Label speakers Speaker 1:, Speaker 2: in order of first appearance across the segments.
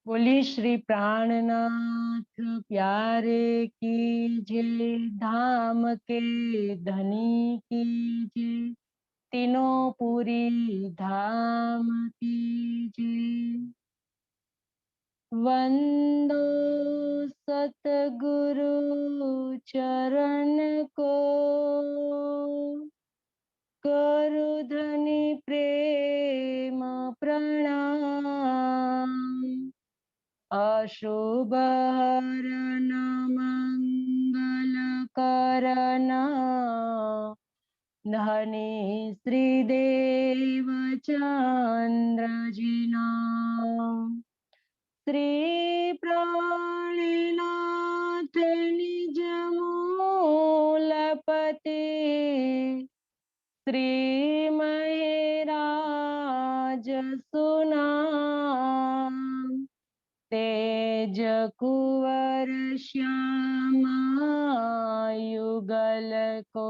Speaker 1: बोलिए श्री प्राणनाथ प्यारे की जय, धाम के धनी की जय, तीनों पूरी धाम की जय। वंदो सतगुरु चरण को, करु धनि प्रेम प्रणाम। अशुभ हरण मंगल करन, धनी श्रीदेव चंद्र जी नाम। श्री प्राणनाथ निज मूलपति, श्री महराज सुनाम। तेज कुंवर श्यामा युगल को,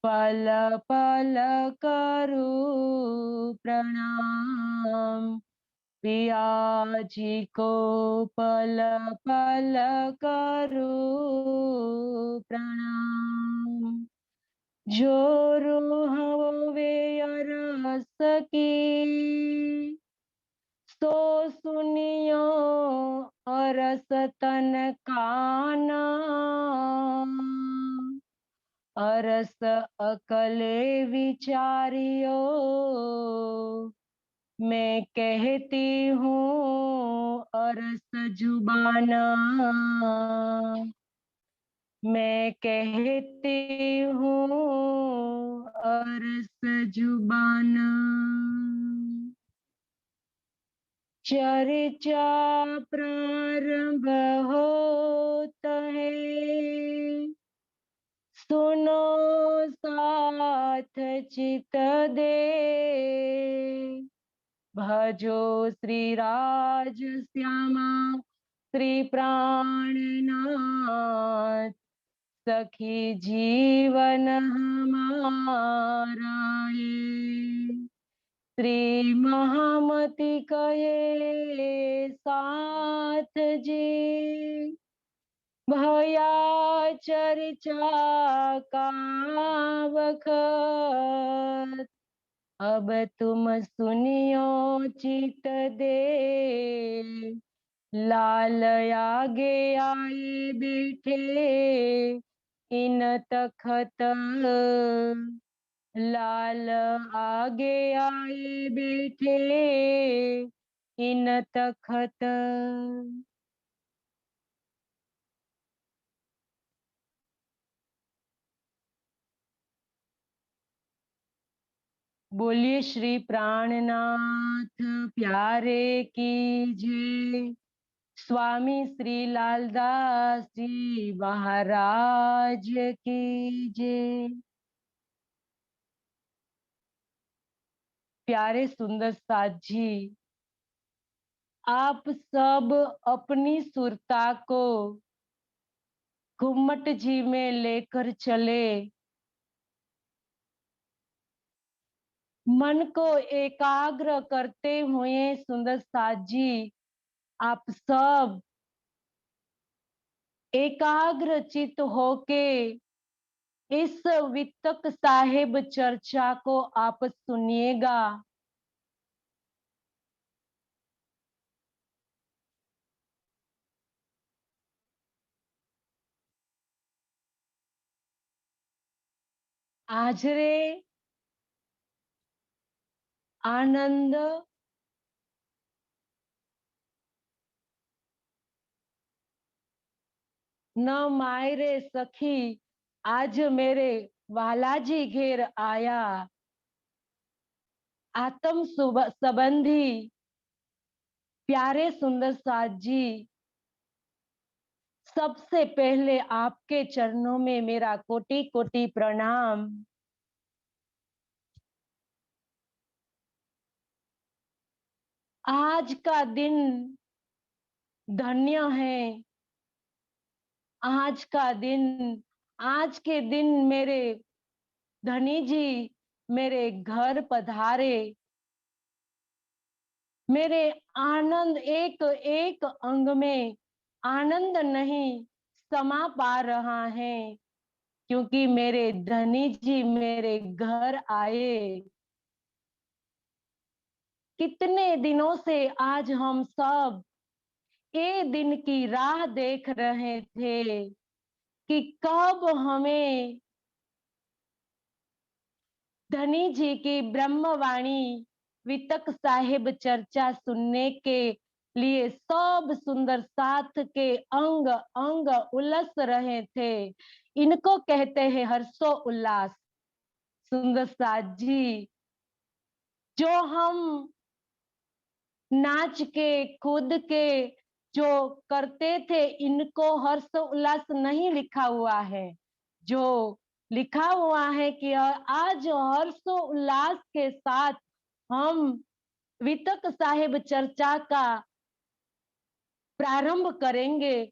Speaker 1: पल पल करू प्रणाम। पिया जी को पल पल करू प्रणाम। जोरु हवे अरस की, सो सुनियो अरस तन काना। अरस अकले विचारियो, मैं कहती हूँ अरस जुबाना। मैं कहती हूँ अरस जुबाना। चर्चा प्रारंभ होता है, सुनो साथ चित दे। भजो श्री राज श्यामा श्री प्राणनाथ, सखी जीवन हमारा ये। श्री महामति कहे साथ जी, भया चर्चा का वखत। अब तुम सुनियो चित दे, लाल आगे आए बैठे इन तखत। लाल आगे आए बैठे इन तखत। बोलिए श्री प्राणनाथ प्यारे की जय। स्वामी श्री लालदास जी महाराज की जय। प्यारे सुंदर साथ जी, आप सब अपनी सुरता को घुम्मट जी में लेकर चले। मन को एकाग्र करते हुए सुंदर साथ जी, आप सब एकाग्र चित होके इस वितक साहिब चर्चा को आप सुनिएगा। आज रे आनंद न मायरे सखी, आज मेरे वालाजी घेर आया। आत्म संबंधी प्यारे सुंदर साथ जी, सबसे पहले आपके चरणों में मेरा कोटि कोटि प्रणाम। आज का दिन धन्य है। आज का दिन, आज के दिन मेरे धनी जी मेरे घर पधारे। मेरे आनंद एक एक अंग में आनंद नहीं समा पा रहा है, क्योंकि मेरे धनी जी मेरे घर आए। कितने दिनों से आज हम सब ये दिन की राह देख रहे थे कि कब हमें धनी जी की ब्रह्मवाणी वितक साहिब चर्चा सुनने के लिए सब सुंदर साथ के अंग अंग उलस रहे थे। इनको कहते हैं हर्षो उल्लास। सुंदर साथ जी, जो हम नाच के कूद के जो करते थे, इनको हर्ष उल्लास नहीं लिखा हुआ है। जो लिखा हुआ है कि आज हर्ष उल्लास के साथ हम वितक साहिब चर्चा का प्रारंभ करेंगे।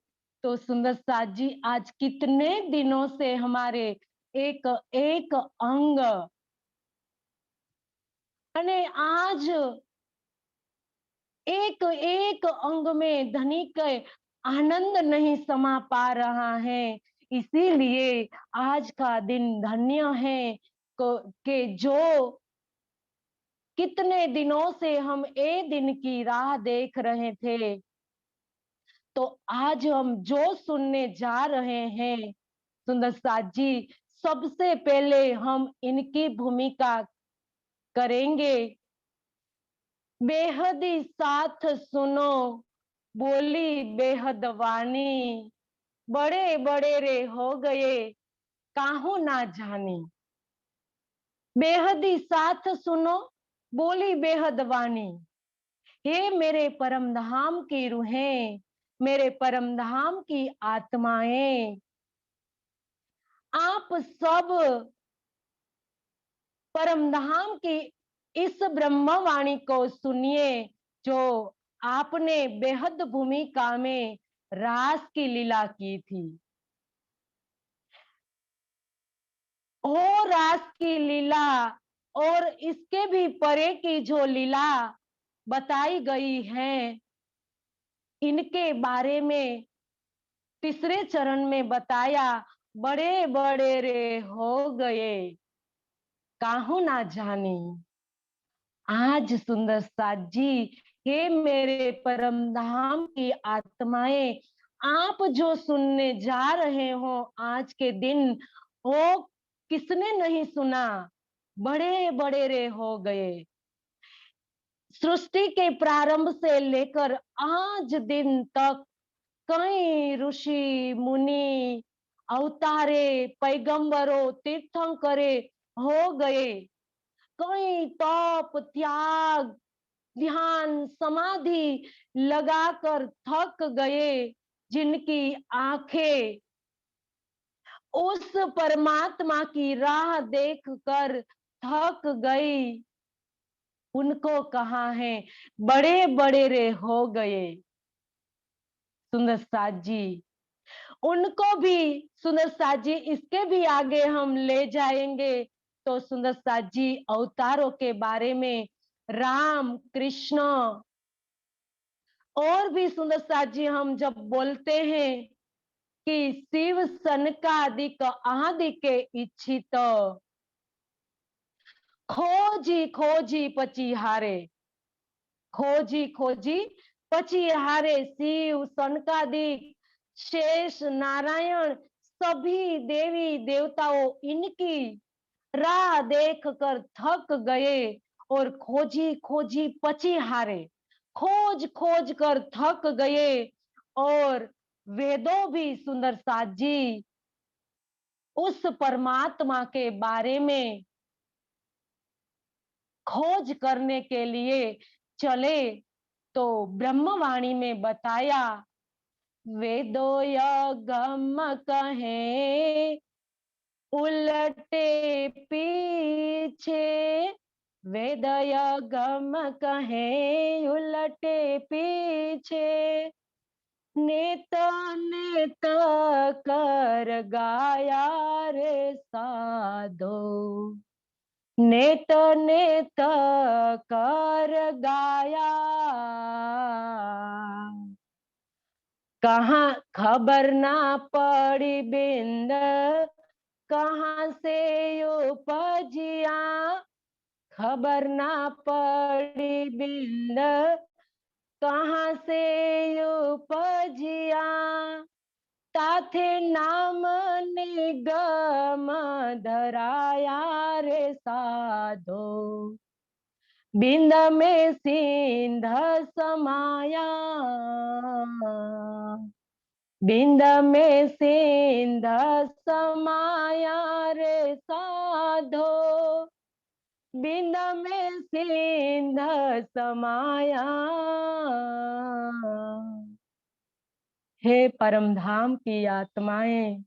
Speaker 1: तो सुंदर साथ जी, आज कितने दिनों से हमारे एक एक अंग अने आज एक एक अंग में धनी के आनंद नहीं समा पा रहा है। इसीलिए आज का दिन धन्य है कि जो कितने दिनों से हम ए दिन की राह देख रहे थे। तो आज हम जो सुनने जा रहे हैं सुंदर साथ जी, सबसे पहले हम इनकी भूमिका करेंगे। बेहदी साथ सुनो, बोली बेहद वाणी, बड़े बड़े रे हो गए काहू ना जानी। बेहदी साथ सुनो, बोली बेहद वाणी। हे मेरे परम धाम की रूहें, मेरे परम धाम की आत्माएं, आप सब परम धाम की इस ब्रह्मवाणी को सुनिए, जो आपने बेहद भूमिका में रास की लीला की थी। हो रास की लीला और इसके भी परे की जो लीला बताई गई है, इनके बारे में तीसरे चरण में बताया। बड़े बड़े रे हो गए काहू ना जानी। आज सुंदर साथ जी, हे मेरे परम धाम की आत्माएं, आप जो सुनने जा रहे हो आज के दिन, वो किसने नहीं सुना। बड़े बड़े रे हो गए। सृष्टि के प्रारंभ से लेकर आज दिन तक कई ऋषि मुनि अवतारे पैगंबरों तीर्थंकरे हो गए। कई तप त्याग ध्यान समाधि लगाकर थक गए, जिनकी आंखें उस परमात्मा की राह देखकर थक गई, उनको कहा है बड़े बड़े रे हो गए। सुंदर साथ जी, उनको भी सुंदर साथ जी इसके भी आगे हम ले जाएंगे। तो सुंदर साथ जी अवतारों के बारे में, राम कृष्ण और भी सुंदर साथ जी हम जब बोलते हैं कि शिव सनकादिक आदि के इच्छित, खोजी खोजी पची हारे, खोजी खोजी पची हारे शिव सनकादिक शेष नारायण सभी देवी देवताओं इनकी राह देख कर थक गए और खोजी खोजी पची हारे, खोज खोज कर थक गए। और वेदों भी सुंदर साथ जी उस परमात्मा के बारे में खोज करने के लिए चले। तो ब्रह्मवाणी में बताया, वेदो यगम कहे उलटे पीछे, वेद यगम कहे उलटे पीछे, नेत नेत कर गाया रे साधो, नेत नेत कर गाया कहाँ खबर ना पड़ी बिंद कहाँ से उपजिया, खबर ना पड़ी बिंद कहाँ से उपजिया, ताथे नाम निगम धराया रे साधो, बिंद में सिंध समाया, बिंद में सिंध समाया रे साधो, बिंद में सिंध समाया। हे परमधाम की आत्माएं,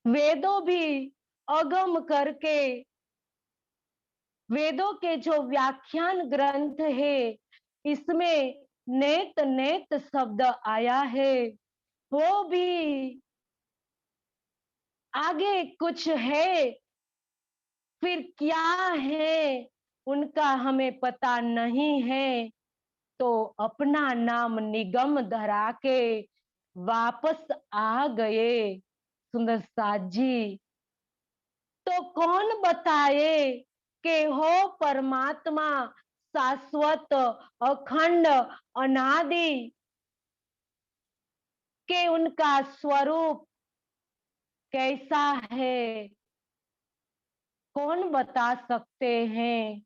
Speaker 1: वेदों भी अगम करके, वेदों के जो व्याख्यान ग्रंथ है इसमें नेत नेत शब्द आया है, वो भी आगे कुछ है, फिर क्या है उनका हमें पता नहीं है। तो अपना नाम निगम धरा के वापस आ गए सुंदर साथ जी। तो कौन बताए कि हो परमात्मा शाश्वत अखंड अनादि, के उनका स्वरूप कैसा है, कौन बता सकते हैं।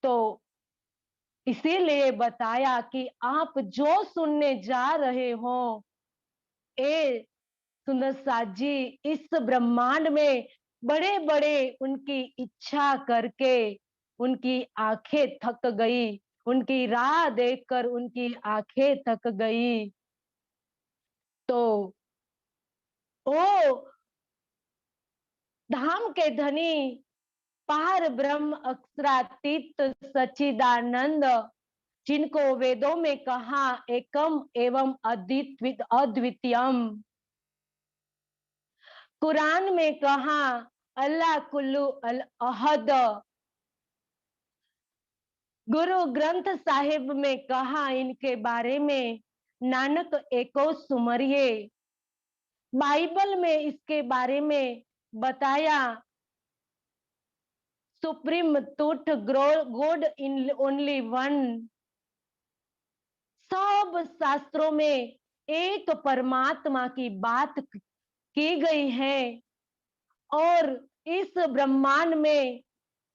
Speaker 1: तो इसीलिए बताया कि आप जो सुनने जा रहे हो, ए सुंदर साथ जी, इस ब्रह्मांड में बड़े बड़े उनकी इच्छा करके उनकी आंखें थक गई, उनकी राह देखकर उनकी आंखें थक गई। तो ओ धाम के धनी पार ब्रह्म अक्षरातीत सच्चिदानंद, जिनको वेदों में कहा एकम एवं अद्वितीयम, कुरान में कहा अल्लाह कुल्लू अल अहद, गुरु ग्रंथ साहिब में कहा इनके बारे में नानक एको सुमरिये, बाइबल में इसके बारे में बताया supreme truth God in only one. सब शास्त्रों में एक परमात्मा की बात की गई है, और इस ब्रह्मांड में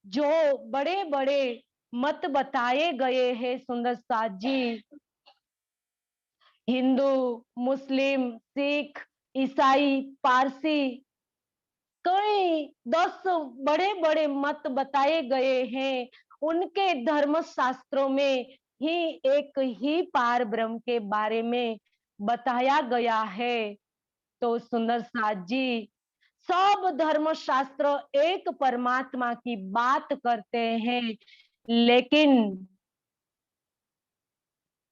Speaker 1: जो बड़े बड़े मत बताए गए हैं सुंदर साथ जी, हिंदू, मुस्लिम, सिख, ईसाई, पारसी, कई 10 बड़े बड़े मत बताए गए हैं। उनके धर्म शास्त्रों में ही एक ही पार ब्रह्म के बारे में बताया गया है। तो सुंदर साथ जी, सब धर्म शास्त्र एक परमात्मा की बात करते हैं, लेकिन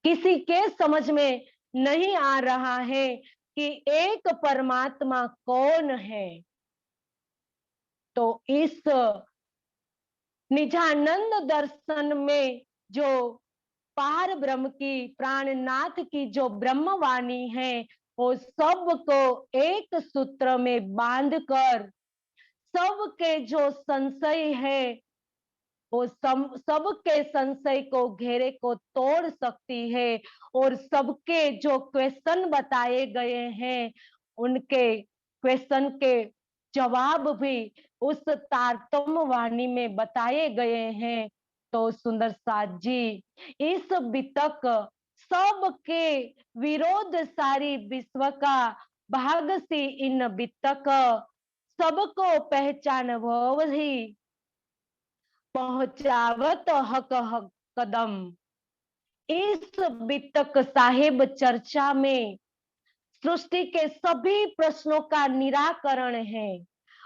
Speaker 1: किसी के समझ में नहीं आ रहा है कि एक परमात्मा कौन है। तो इस निजानंद दर्शन में जो पार ब्रह्म की, प्राणनाथ की जो ब्रह्मवाणी है, वो सबको एक सूत्र में बांधकर सबके जो संशय है वो सबके संशय को, घेरे को तोड़ सकती है, और सबके जो क्वेश्चन बताए गए हैं उनके क्वेश्चन के जवाब भी उस तारतम्य वाणी में बताए गए हैं। तो सुंदर साथ जी, इस वितक सबके विरोध सारी विश्व का भाग सी इन वितक, सबको पहचान ही पहुंचावत हक हक कदम। इस वितक साहिब चर्चा में सृष्टि के सभी प्रश्नों का निराकरण है,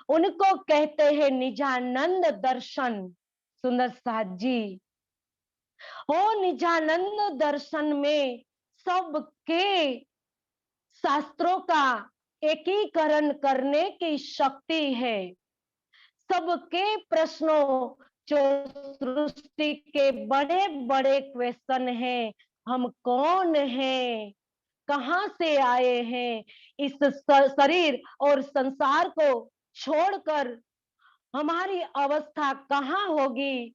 Speaker 1: उनको कहते हैं निजानंद दर्शन। सुंदर साथ जी, वो निजानंद दर्शन में सबके शास्त्रों का एकीकरण करने की शक्ति है। सबके प्रश्नों, जो सृष्टि के बड़े बड़े क्वेश्चन हैं, हम कौन हैं, कहाँ से आए हैं, इस शरीर और संसार को छोड़कर हमारी अवस्था कहाँ होगी।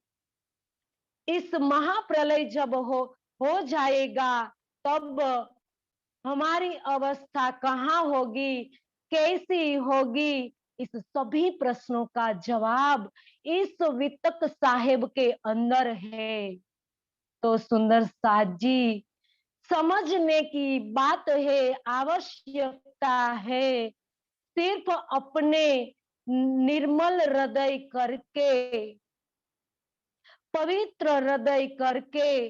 Speaker 1: इस महाप्रलय जब हो जाएगा तब हमारी अवस्था कहाँ होगी, कैसी होगी। इस सभी प्रश्नों का जवाब इस वितक साहेब के अंदर है। तो सुंदर साथ जी, समझने की बात है, आवश्यकता है। सिर्फ अपने निर्मल हृदय करके, पवित्र हृदय करके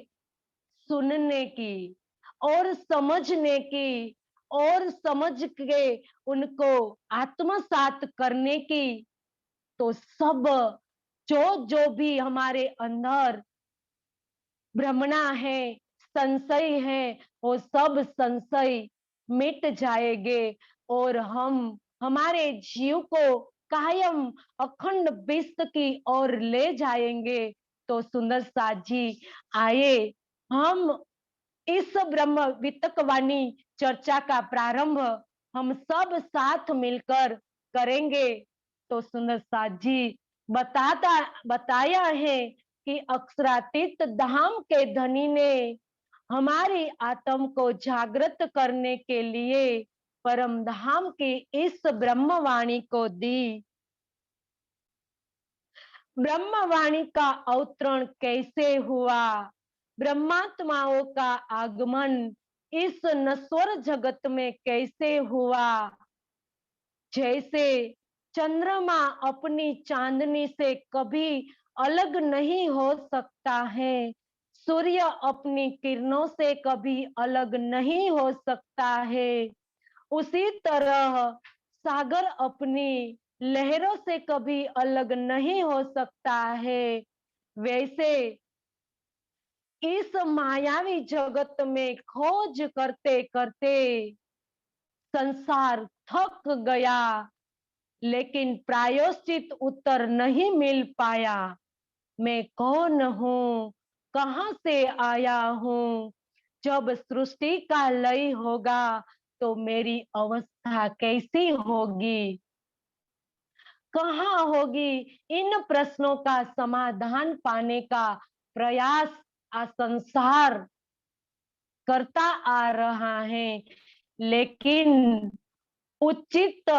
Speaker 1: सुनने की और समझने की और समझ के उनको आत्मसात करने की। तो सब जो जो भी हमारे अंदर भ्रमणा है, संशय है, वो सब संशय मिट जाएंगे और हम हमारे जीव को कायम अखंड विश्व की ओर ले जाएंगे। तो सुंदर साथ जी, आए हम इस ब्रह्म वितकवाणी चर्चा का प्रारंभ हम सब साथ मिलकर करेंगे। तो सुंदर साथ जी, बताया है कि अक्षरातीत धाम के धनी ने हमारी आत्म को जागृत करने के लिए परम धाम की इस ब्रह्मवाणी को दी। ब्रह्मवाणी का अवतरण कैसे हुआ, ब्रह्मात्माओं का आगमन इस नश्वर जगत में कैसे हुआ। जैसे चंद्रमा अपनी चांदनी से कभी अलग नहीं हो सकता है, सूर्य अपनी किरणों से कभी अलग नहीं हो सकता है, उसी तरह सागर अपनी लहरों से कभी अलग नहीं हो सकता है। वैसे इस मायावी जगत में खोज करते करते संसार थक गया, लेकिन प्रायश्चित उत्तर नहीं मिल पाया। मैं कौन हूँ, कहाँ से आया हूँ, जब सृष्टि का लय होगा तो मेरी अवस्था कैसी होगी, कहाँ होगी। इन प्रश्नों का समाधान पाने का प्रयास संसार करता आ रहा है, लेकिन उचित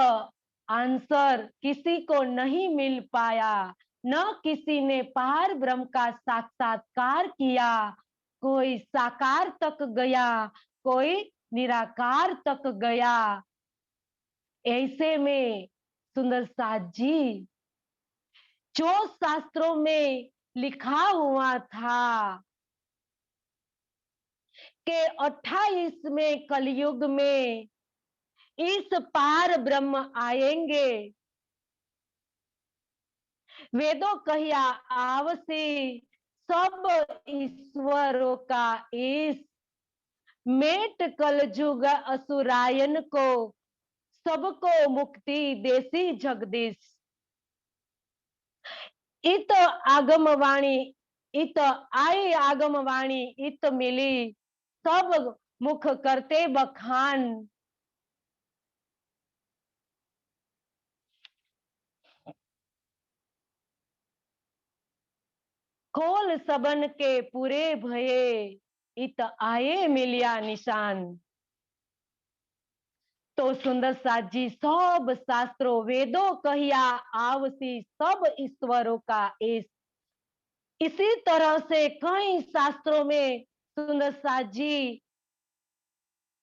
Speaker 1: आंसर किसी को नहीं मिल पाया। न किसी ने पार ब्रह्म का साक्षात्कार किया, कोई साकार तक गया, कोई निराकार तक गया। ऐसे में सुंदर साथ जी, जो शास्त्रों में लिखा हुआ था कि 28वें कलयुग में इस पार ब्रह्म आएंगे, वेदों कहिया आवसी सब ईश्वरों का इस मेट कलजुग असुरायन को सबको मुक्ति देसी जगदीश। इत आगमवाणी, इत आई आगमवाणी, इत मिली सब मुख करते बखान। खोल सबन के पूरे भये, इत आए मिलिया निशान। तो सुंदर साथ जी, सब शास्त्रों वेदों कहिया आवसी सब ईश्वरों का इसी तरह से कई शास्त्रों में सुंदर साथ जी,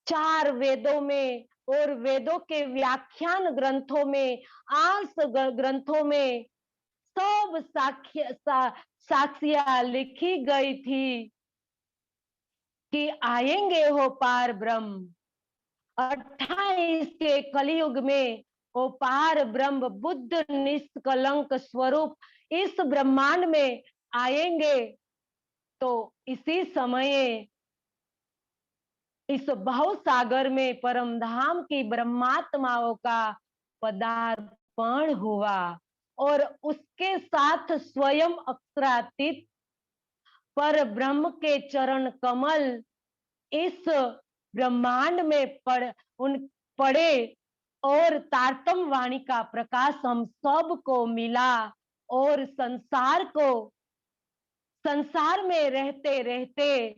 Speaker 1: 4 वेदों में और वेदों के व्याख्यान ग्रंथों में, आंस ग्रंथों में सब साक्ष्या लिखी गई थी कि आएंगे हो पार ब्रह्म। 28 के कलयुग में वो पार ब्रह्म बुद्ध निष्कलंक स्वरूप इस ब्रह्मांड में आएंगे। तो इसी समय इस भवसागर में परम धाम की ब्रह्मात्माओं का पदार्पण हुआ और उसके साथ स्वयं अक्षरातीत पर ब्रह्म के चरण कमल इस ब्रह्मांड में पड़े और तारतम वाणी का प्रकाश हम सबको मिला और संसार में रहते रहते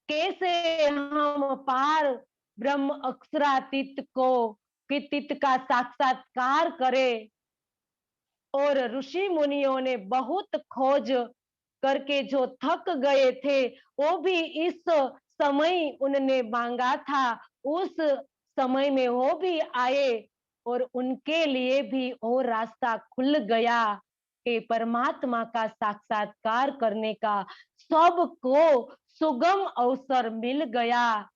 Speaker 1: कैसे हम पार ब्रह्म अक्षरातीत का साक्षात्कार करें। और ऋषि मुनियों ने बहुत खोज करके जो थक गए थे, वो भी इस समय उन्होंने मांगा था, उस समय में वो भी आए और उनके लिए भी वो रास्ता खुल गया कि परमात्मा का साक्षात्कार करने का सबको सुगम अवसर मिल गया।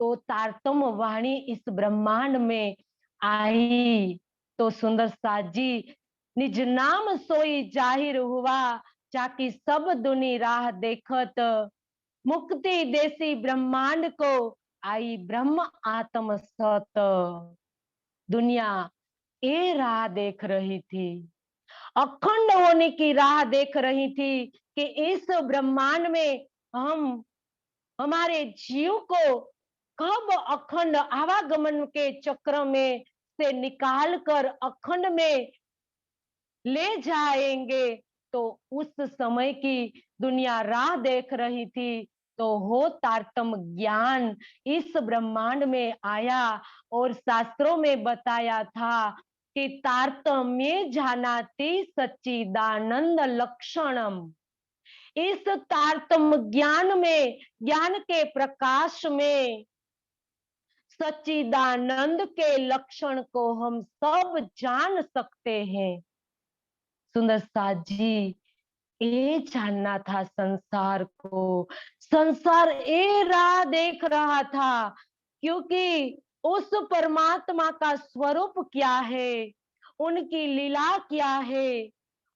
Speaker 1: तो तारतम वाणी इस ब्रह्मांड में आई तो सुंदर साथ जी निज नाम सोई जाहिर हुआ, जाकी सब दुनी राह देखत, मुक्ति देसी ब्रह्मांड को आई ब्रह्म आत्म सत। दुनिया ये राह देख रही थी, अखंड होने की राह देख रही थी कि इस ब्रह्मांड में हम हमारे जीव को कब अखंड आवागमन के चक्र में से निकाल कर अखंड में ले जाएंगे। तो उस समय की दुनिया राह देख रही थी। तो हो तारतम ज्ञान इस ब्रह्मांड में आया और शास्त्रों में बताया था कि तारतम्य जानाति सच्चिदानंद लक्षणम। इस तारतम ज्ञान में, ज्ञान के प्रकाश में सच्चिदानंद के लक्षण को हम सब जान सकते हैं। सुंदर साथ जी ये जानना था संसार को, संसार ये राह देख रहा था क्योंकि उस परमात्मा का स्वरूप क्या है, उनकी लीला क्या है,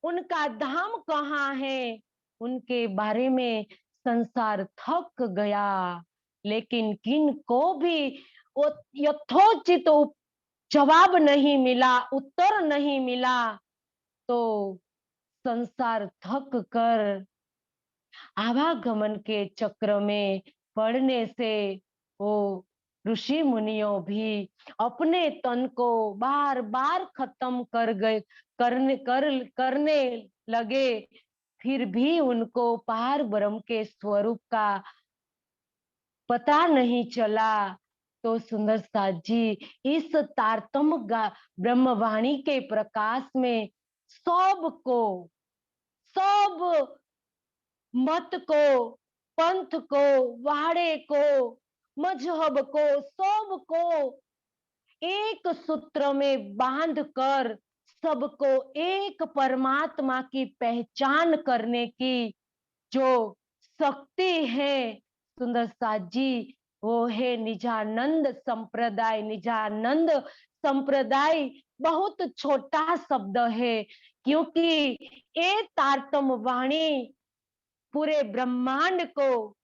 Speaker 1: उनका धाम कहाँ है, उनके बारे में संसार थक गया। लेकिन किन को भी यथोचित जवाब नहीं मिला, उत्तर नहीं मिला। तो संसार थक कर आवागमन के चक्र में पड़ने से वो ऋषि मुनियों भी अपने तन को बार बार खत्म करने लगे, फिर भी उनको पार ब्रह्म के स्वरूप का पता नहीं चला। तो सुंदर साथ जी इस तारतम ब्रह्मवाणी के प्रकाश में सबको, सब मत को, पंथ को, वाड़े को, मजहब को, सबको एक सूत्र में बांधकर सबको एक परमात्मा की पहचान करने की जो शक्ति है सुंदर साथ जी, वो है निजानंद संप्रदाय। निजानंद संप्रदाय बहुत छोटा शब्द है क्योंकि ये तारतम वाणी पूरे ब्रह्मांड को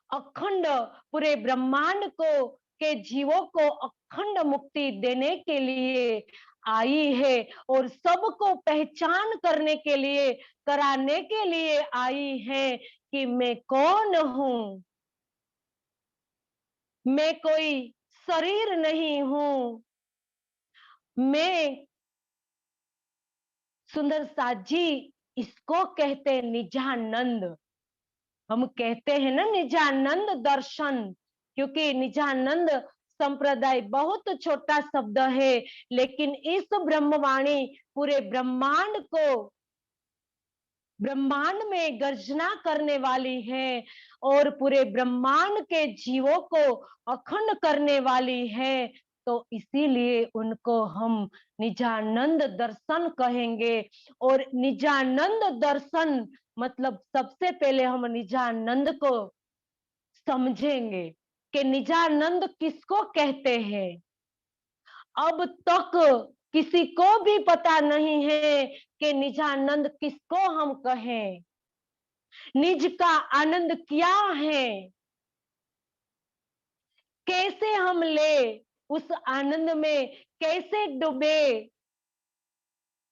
Speaker 1: अखंड, पूरे ब्रह्मांड को के जीवों को अखंड मुक्ति देने के लिए आई है और सबको पहचान करने के लिए, कराने के लिए आई है कि मैं कौन हूं, मैं कोई शरीर नहीं हूं, मैं सुंदर साथ जी इसको कहते निजानंद। हम कहते हैं ना निजानंद दर्शन, क्योंकि निजानंद संप्रदाय बहुत छोटा शब्द है, लेकिन इस ब्रह्मवाणी पूरे ब्रह्मांड को, ब्रह्मांड में गर्जना करने वाली है और पूरे ब्रह्मांड के जीवों को अखंड करने वाली है। तो इसीलिए उनको हम निजानंद दर्शन कहेंगे। और निजानंद दर्शन मतलब सबसे पहले हम निजानंद को समझेंगे कि निजानंद किसको कहते हैं। अब तक किसी को भी पता नहीं है कि निजानंद किसको हम कहें, निज का आनंद क्या है, कैसे हम ले उस आनंद में, कैसे डूबे।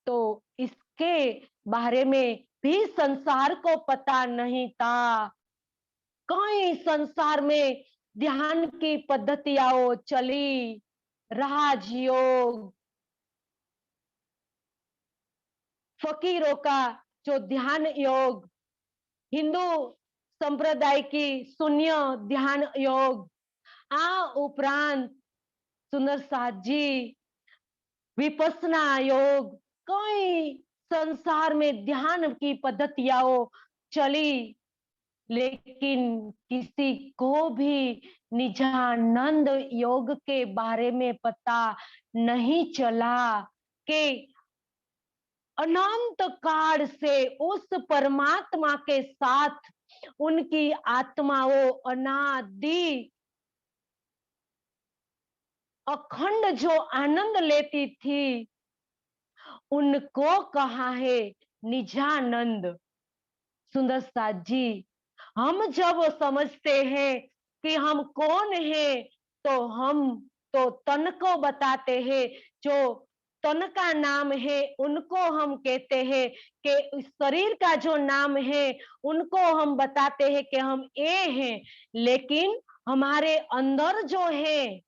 Speaker 1: तो इसके बारे में भी संसार को पता नहीं था। कई संसार में ध्यान की पद्धतियां चली, राजयोग, फकीरों का जो ध्यान योग, हिंदू संप्रदाय की शून्य ध्यान योग, आ उपरांत सुंदर साथ जी विपස්සना योग, कई संसार में ध्यान की पद्धतियां चली, लेकिन किसी को भी निजानंद योग के बारे में पता नहीं चला कि अनंत काल से उस परमात्मा के साथ उनकी आत्माओं अनादि अखंड जो आनंद लेती थी, उनको कहा है निजानंद। सुंदर साथ जी, हम जब समझते हैं कि हम कौन है, तो हम तो तन को बताते हैं, जो तन का नाम है उनको हम कहते हैं कि शरीर का जो नाम है उनको हम बताते हैं कि हम ये हैं, लेकिन हमारे अंदर जो है,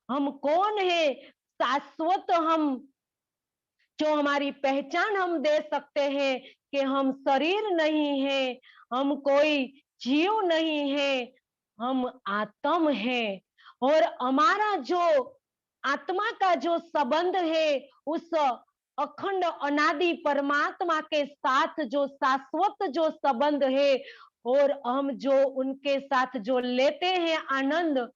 Speaker 1: हम कौन है, शाश्वत हम, जो हमारी पहचान हम दे सकते हैं कि हम शरीर नहीं है, हम कोई जीव नहीं है, हम आत्म है। और हमारा जो आत्मा का जो संबंध है उस अखंड अनादि परमात्मा के साथ जो शाश्वत जो संबंध है, और हम जो उनके साथ जो लेते हैं आनंद,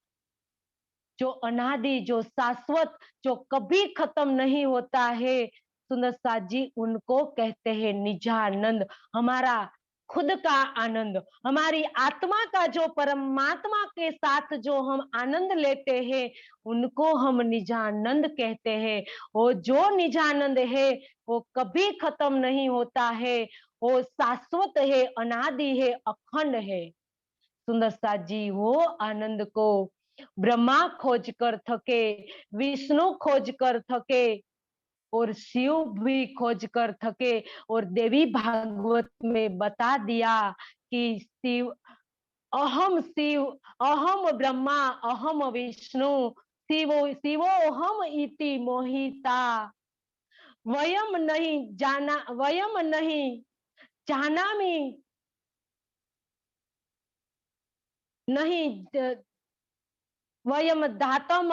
Speaker 1: जो अनादि, जो शाश्वत, जो कभी खत्म नहीं होता है, सुंदर साथ जी उनको कहते हैं निजानंद। हमारा खुद का आनंद, हमारी आत्मा का जो परमात्मा के साथ जो हम आनंद लेते हैं, उनको हम निजानंद कहते हैं। वो जो निजानंद है वो कभी खत्म नहीं होता है, वो शाश्वत है, अनादि है, अखंड है। सुंदर साथ जी वो आनंद को ब्रह्मा खोज कर थके, विष्णु खोज कर थके, और शिव भी खोज कर थके, और देवी भागवत में बता दिया कि शिव, अहम ब्रह्मा, अहम विष्णु, शिवोहम इति मोहिता, वयम नहीं जानामि, नहीं वयम धातम,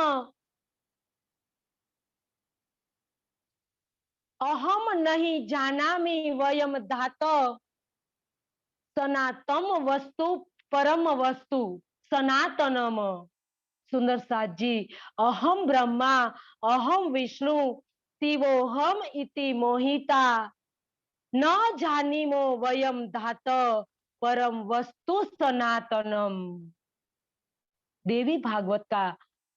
Speaker 1: अहम नहीं जानामि वयम धात, सनातम वस्तु परम वस्तु सनातनम। सुंदर साथ जी, अहम ब्रह्मा, अहम विष्णु, शिवोहम इति मोहिता, न जानीमो वयम धात परम वस्तु सनातनम। देवी भागवत का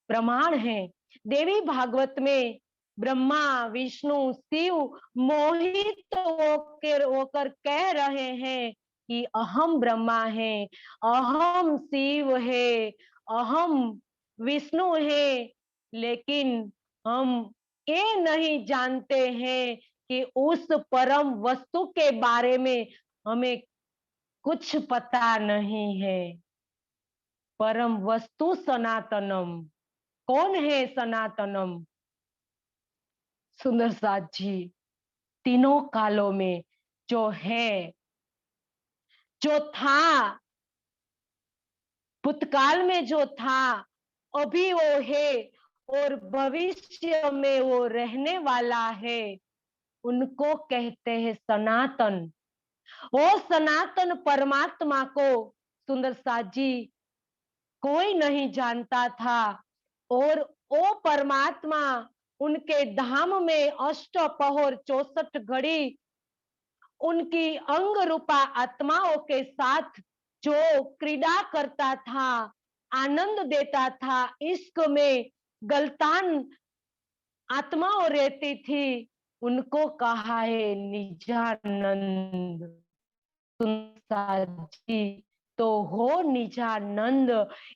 Speaker 1: प्रमाण है। देवी भागवत में ब्रह्मा विष्णु शिव मोहित होकर कह रहे हैं कि अहम ब्रह्मा है, अहम शिव है, अहम विष्णु है, लेकिन हम ये नहीं जानते हैं कि उस परम वस्तु के बारे में हमें कुछ पता नहीं है। परम वस्तु सनातनम, कौन है सनातनम? सुंदर साथ जी, तीनों कालों में जो है, जो था, भूतकाल में जो था, अभी वो है, और भविष्य में वो रहने वाला है, उनको कहते हैं सनातन। वो सनातन परमात्मा को सुंदर साथ जी कोई नहीं जानता था, और वो परमात्मा उनके धाम में अष्ट पहर 64 घड़ी उनकी अंग रूपा आत्माओं के साथ जो क्रीड़ा करता था, आनंद देता था, इश्क में गलतान आत्माओं रहती थी, उनको कहा है निजानंद। जी तो हो निजानंद,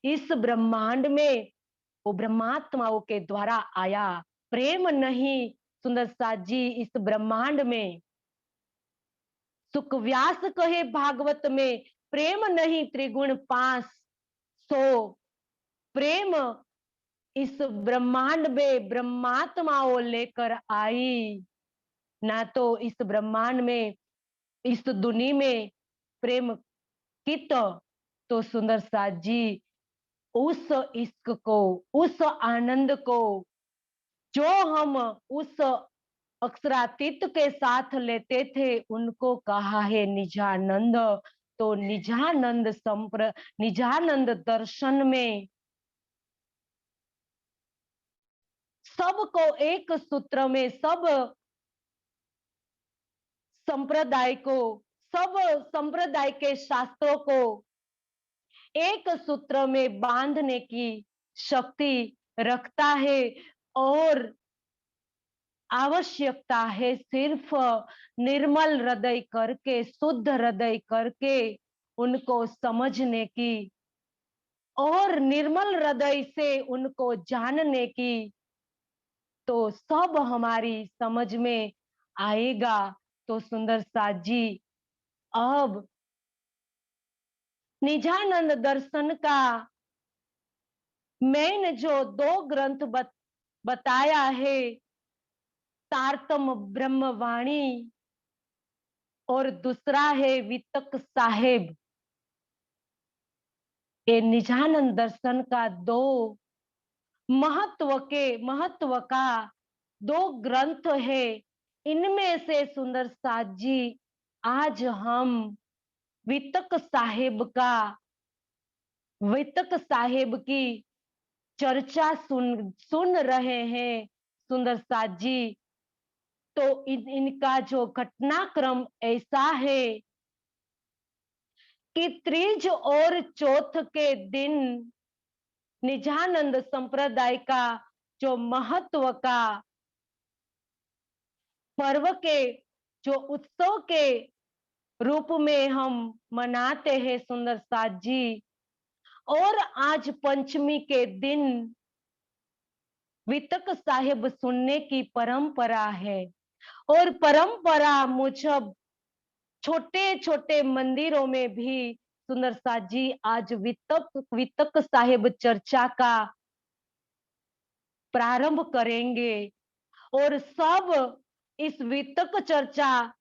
Speaker 1: इस ब्रह्मांड में वो ब्रह्मात्माओं के द्वारा आया, प्रेम नहीं सुंदर साथ जी इस ब्रह्मांड में। सुख व्यास कहे भागवत में, प्रेम नहीं त्रिगुण पास, सो प्रेम इस ब्रह्मांड में ब्रह्मात्माओं लेकर आई। ना तो इस ब्रह्मांड में, इस दुनिया में प्रेम कित, तो सुंदर साथ जी उस इश्क को, उस आनंद को जो हम उस अक्षरातीत के साथ लेते थे, उनको कहा है निजानंद। तो निजानंद दर्शन में सबको एक सूत्र में, सब संप्रदाय को, सब संप्रदाय के शास्त्रों को एक सूत्र में बांधने की शक्ति रखता है। और आवश्यकता है सिर्फ निर्मल हृदय करके, शुद्ध हृदय करके उनको समझने की और निर्मल हृदय से उनको जानने की, तो सब हमारी समझ में आएगा। तो सुंदर साथ जी, अब निजानंद दर्शन का मैंने जो दो ग्रंथ बताया है, तारतम ब्रह्मवाणी और दूसरा है वितक साहेब, ये निजानंद दर्शन का दो महत्व का दो ग्रंथ है। इनमें से सुंदर साथ जी आज हम वितक साहेब की चर्चा सुन रहे हैं सुंदर साथ जी। तो इनका जो घटनाक्रम ऐसा है कि त्रीज और चौथ के दिन निजानंद संप्रदाय का जो महत्व का पर्व के जो उत्सव के रूप में हम मनाते हैं सुंदर साथ जी। और आज पंचमी के दिन वितक साहिब सुनने की परंपरा है। और परंपरा मुजब छोटे छोटे मंदिरों में भी सुंदर साथ जी आज वितक साहिब चर्चा का प्रारंभ करेंगे और सब इस वितक चर्चा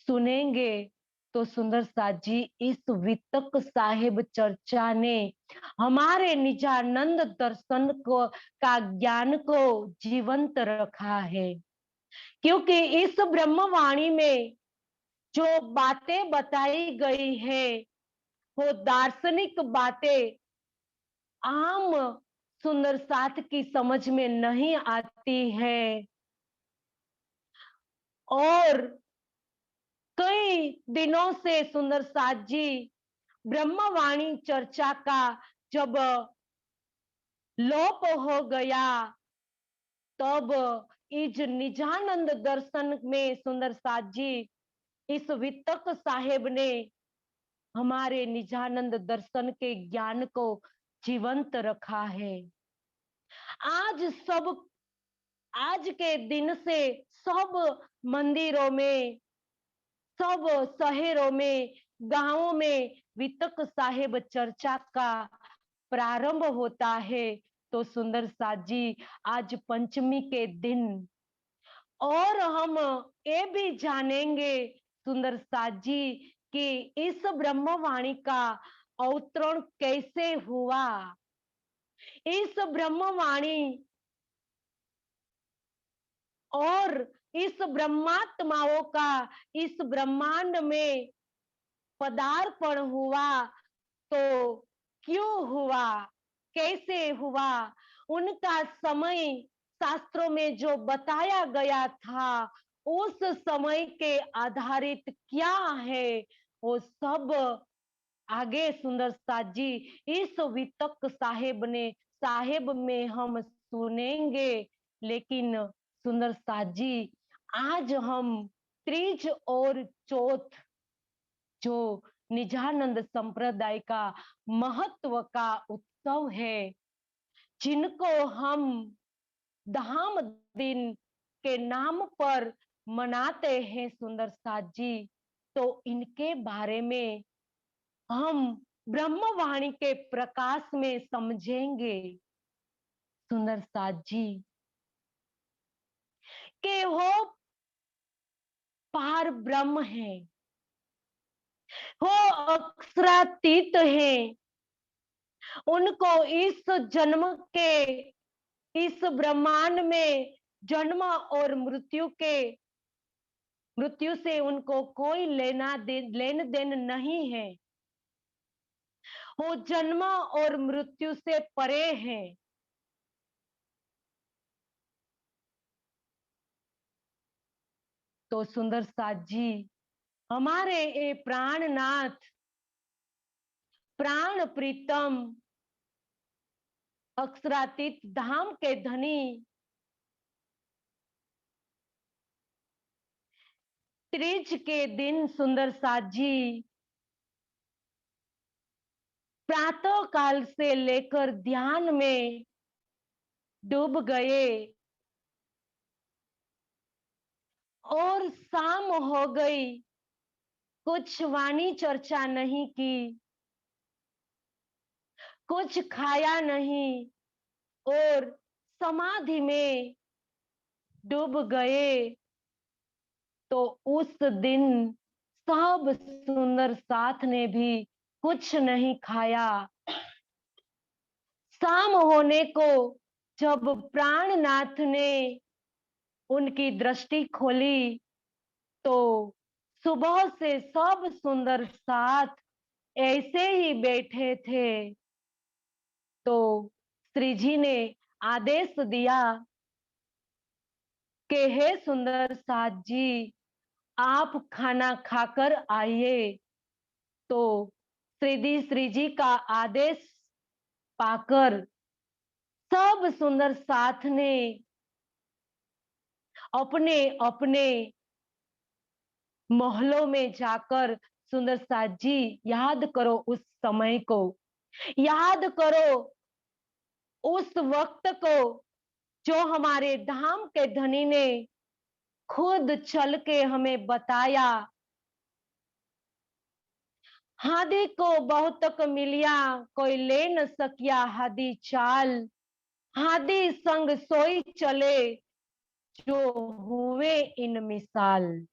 Speaker 1: सुनेंगे। तो सुंदर साथ जी इस वितक साहिब चर्चा ने हमारे निजानंद दर्शन को का ज्ञान को जीवंत रखा है, क्योंकि इस ब्रह्मवाणी में जो बातें बताई गई है वो दार्शनिक बातें आम सुंदर साथ की समझ में नहीं आती है। और कई दिनों से सुंदर साथ जी ब्रह्मवाणी चर्चा का जब लोप हो गया, तब इस निजानंद दर्शन में सुंदर साथ जी इस वितक साहेब ने हमारे निजानंद दर्शन के ज्ञान को जीवंत रखा है। आज के दिन से सब मंदिरों में, सब शहरों में, गांवों में वितक साहेब चर्चा का प्रारंभ होता है। तो सुंदर साथ जी आज पंचमी के दिन और हम ये भी जानेंगे सुंदर साथ जी कि इस ब्रह्मवाणी का अवतरण कैसे हुआ। इस ब्रह्मवाणी और इस ब्रह्मात्माओं का इस ब्रह्मांड में पदार्पण हुआ तो क्यों हुआ, कैसे हुआ, उनका समय शास्त्रों में जो बताया गया था उस समय के आधारित क्या है, वो सब आगे सुंदर साथ जी इस वितक साहेब में हम सुनेंगे। लेकिन सुंदर साथ जी आज हम त्रीज और चौथ जो निजानंद संप्रदाय का महत्व का उत्सव है, जिनको हम धाम दिन के नाम पर मनाते हैं सुंदर साथ जी, तो इनके बारे में हम ब्रह्मवाणी के प्रकाश में समझेंगे सुंदर साथ जी कि वो पार ब्रह्म है, वो अक्षरातीत है। उनको इस जन्म के इस ब्रह्मांड में जन्म और मृत्यु से उनको कोई लेन देन नहीं है। वो जन्म और मृत्यु से परे हैं। तो सुंदर साथ जी हमारे ये प्राणनाथ, प्राण प्रीतम, अक्षरातीत धाम के धनी त्रिज के दिन सुंदर साथ जी प्रातः काल से लेकर ध्यान में डूब गए और शाम हो गई, कुछ वाणी चर्चा नहीं की, कुछ खाया नहीं और समाधि में डूब गए। तो उस दिन सब सुंदर साथ ने भी कुछ नहीं खाया। शाम होने को जब प्राणनाथ ने उनकी दृष्टि खोली तो सुबह से सब सुंदर साथ ऐसे ही बैठे थे। तो श्री जी ने आदेश दिया कि हे सुंदर साथ जी आप खाना खाकर आइए। तो श्री जी का आदेश पाकर सब सुंदर साथ ने अपने अपने महलों में जाकर सुंदर साथ जी याद करो उस समय को, याद करो उस वक्त को जो हमारे धाम के धनी ने खुद चल के हमें बताया। हादी को बहुत तक मिलिया कोई ले न सकिया हादी चाल, हादी संग सोई चले जो हुए इन मिसाल।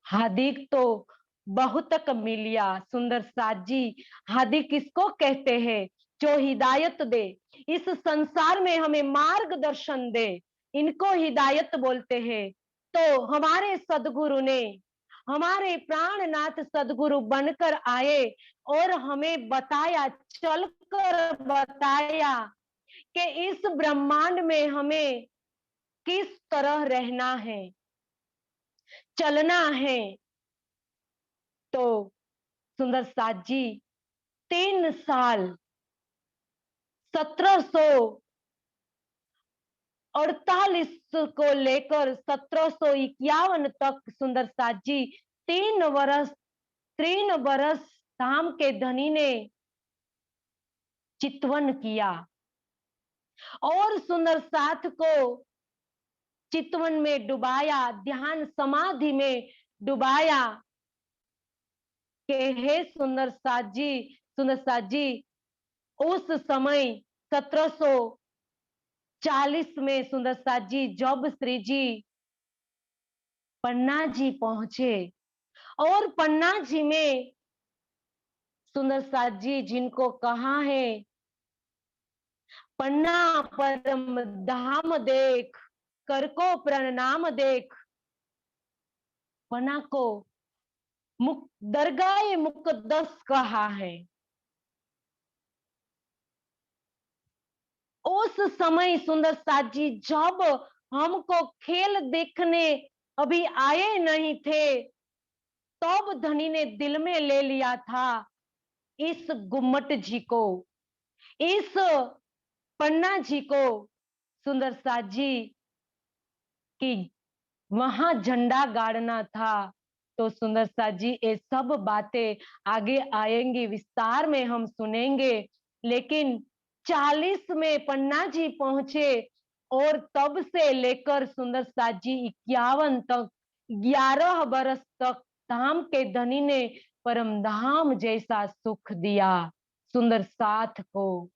Speaker 1: हादी तो बहुत तक मिलिया सुंदर साथ जी। हादी किसको कहते हैं? जो हिदायत दे, इस संसार में हमें मार्गदर्शन दे, इनको हिदायत बोलते हैं। तो हमारे सदगुरु ने, हमारे प्राणनाथ सदगुरु बनकर आए और हमें बताया, चलकर बताया कि इस ब्रह्मांड में हमें किस तरह रहना है, चलना है। तो सुंदर साथ जी 3 साल 1748 को लेकर 1751 तक सुंदर साथ जी 3 वर्ष धाम के धनी ने चितवन किया और सुंदर साथ को चितवन में डुबाया, ध्यान समाधि में डुबाया कि हे सुंदर साथ जी उस समय 1740 में सुंदर साथ जी जब श्री जी पन्ना जी पहुंचे और पन्ना जी में सुंदर साथ जी जिनको कहा है पन्ना परम धाम देख, कर को प्रणाम देख, पन्ना को दरगाह मुकद्दस कहा है। उस समय सुंदर साथ जी जब हमको खेल देखने अभी आए नहीं थे, तब धनी ने दिल में ले लिया था इस गुम्मट जी को, इस पन्ना जी को सुंदर साथ जी की वहां झंडा गाड़ना था। तो सुंदर साथ जी ये सब बातें आगे आएंगी, विस्तार में हम सुनेंगे। लेकिन 40 में पन्ना जी पहुंचे और तब से लेकर सुंदर साथ जी 51 तक 11 बरस तक धाम के धनी ने परम धाम जैसा सुख दिया सुंदर साथ को।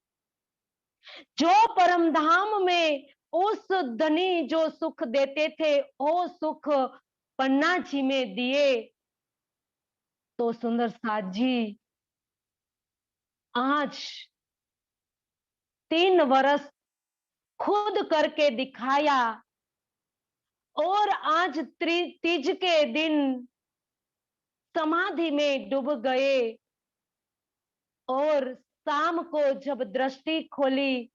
Speaker 1: जो परम धाम में उस धनी जो सुख देते थे वो सुख पन्ना जी में दिए। तो सुंदर साथ जी आज 3 वर्ष खुद करके दिखाया और आज तीज के दिन समाधि में डूब गए। और शाम को जब दृष्टि खोली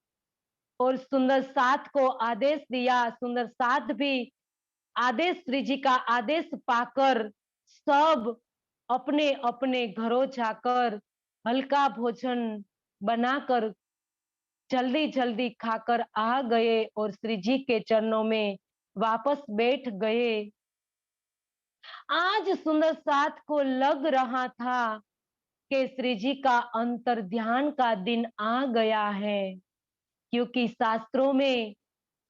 Speaker 1: और सुंदर साथ को आदेश दिया, सुंदर साथ भी आदेश श्री जी का आदेश पाकर सब अपने अपने घरों जाकर हल्का भोजन बनाकर जल्दी जल्दी खाकर आ गए और श्री जी के चरणों में वापस बैठ गए। आज सुंदर साथ को लग रहा था कि श्री जी का अंतर ध्यान का दिन आ गया है, क्योंकि शास्त्रों में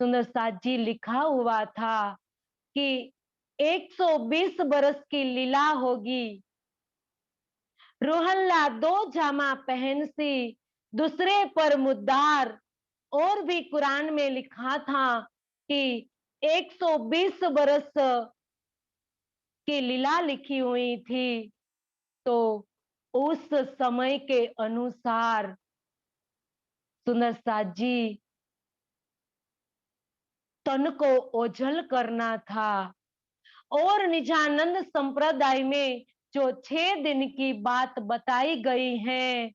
Speaker 1: सुंदर साथ जी लिखा हुआ था कि 120 बरस की लीला होगी। रोहल्ला 2 जामा पहन सी दूसरे पर मुद्दार। और भी कुरान में लिखा था कि 120 बरस की लीला लिखी हुई थी। तो उस समय के अनुसार सुंदर साथ जी तन को ओझल करना था। और निजानंद संप्रदाय में जो 6 दिन की बात बताई गई है,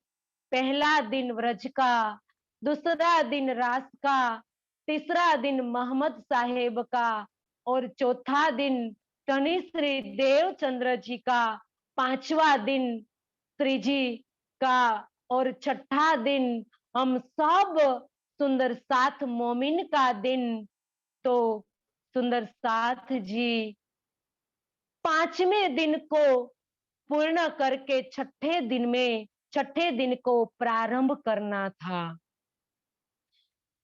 Speaker 1: पहला दिन व्रज का, दूसरा दिन रास का, तीसरा दिन मोहम्मद साहेब का और चौथा दिन शनि श्री देवचंद्र जी का, 5वां दिन श्री जी का और छठा दिन हम सब सुंदर साथ मोमिन का दिन। तो सुंदर साथ जी 5वें दिन को पूर्ण करके छठे दिन को प्रारंभ करना था।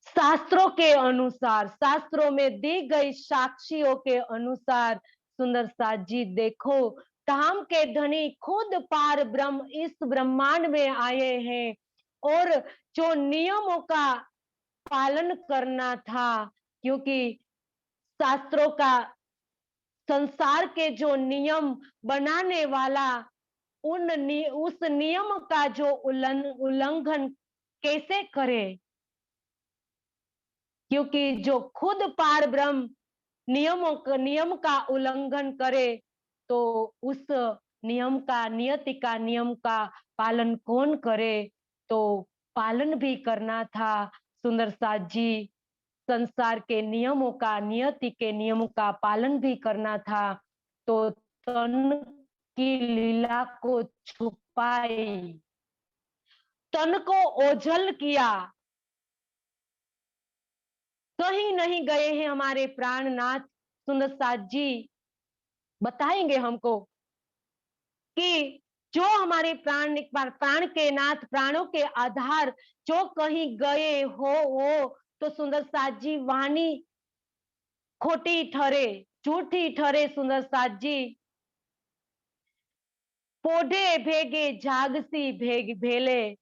Speaker 1: शास्त्रों के अनुसार, शास्त्रों में दी गई साक्षियों के अनुसार सुंदर साथ जी देखो, धाम के धनी खुद पार ब्रह्म इस ब्रह्मांड में आए हैं और जो नियमों का पालन करना था, क्योंकि शास्त्रों का संसार के जो नियम बनाने वाला उस नियम का जो उल्लंघन कैसे करे, क्योंकि जो खुद पार ब्रह्म नियम का उल्लंघन करे तो उस नियम का नियति का नियम का पालन कौन करे। तो पालन भी करना था सुंदर साथ जी, संसार के नियमों का नियति के नियमों का पालन भी करना था। तो तन की लीला को छुपाई, तन को ओझल किया। कहीं नहीं गए हैं हमारे प्राणनाथ सुंदर साथ जी बताएंगे हमको कि जो हमारे प्राण के नाथ, प्राणों के आधार जो कहीं गए हो तो सुंदर साथ जी वाणी खोटी ठहरे, झूठी ठहरे। सुंदर साथ जी पोढ़े भेगे जागसी भेले,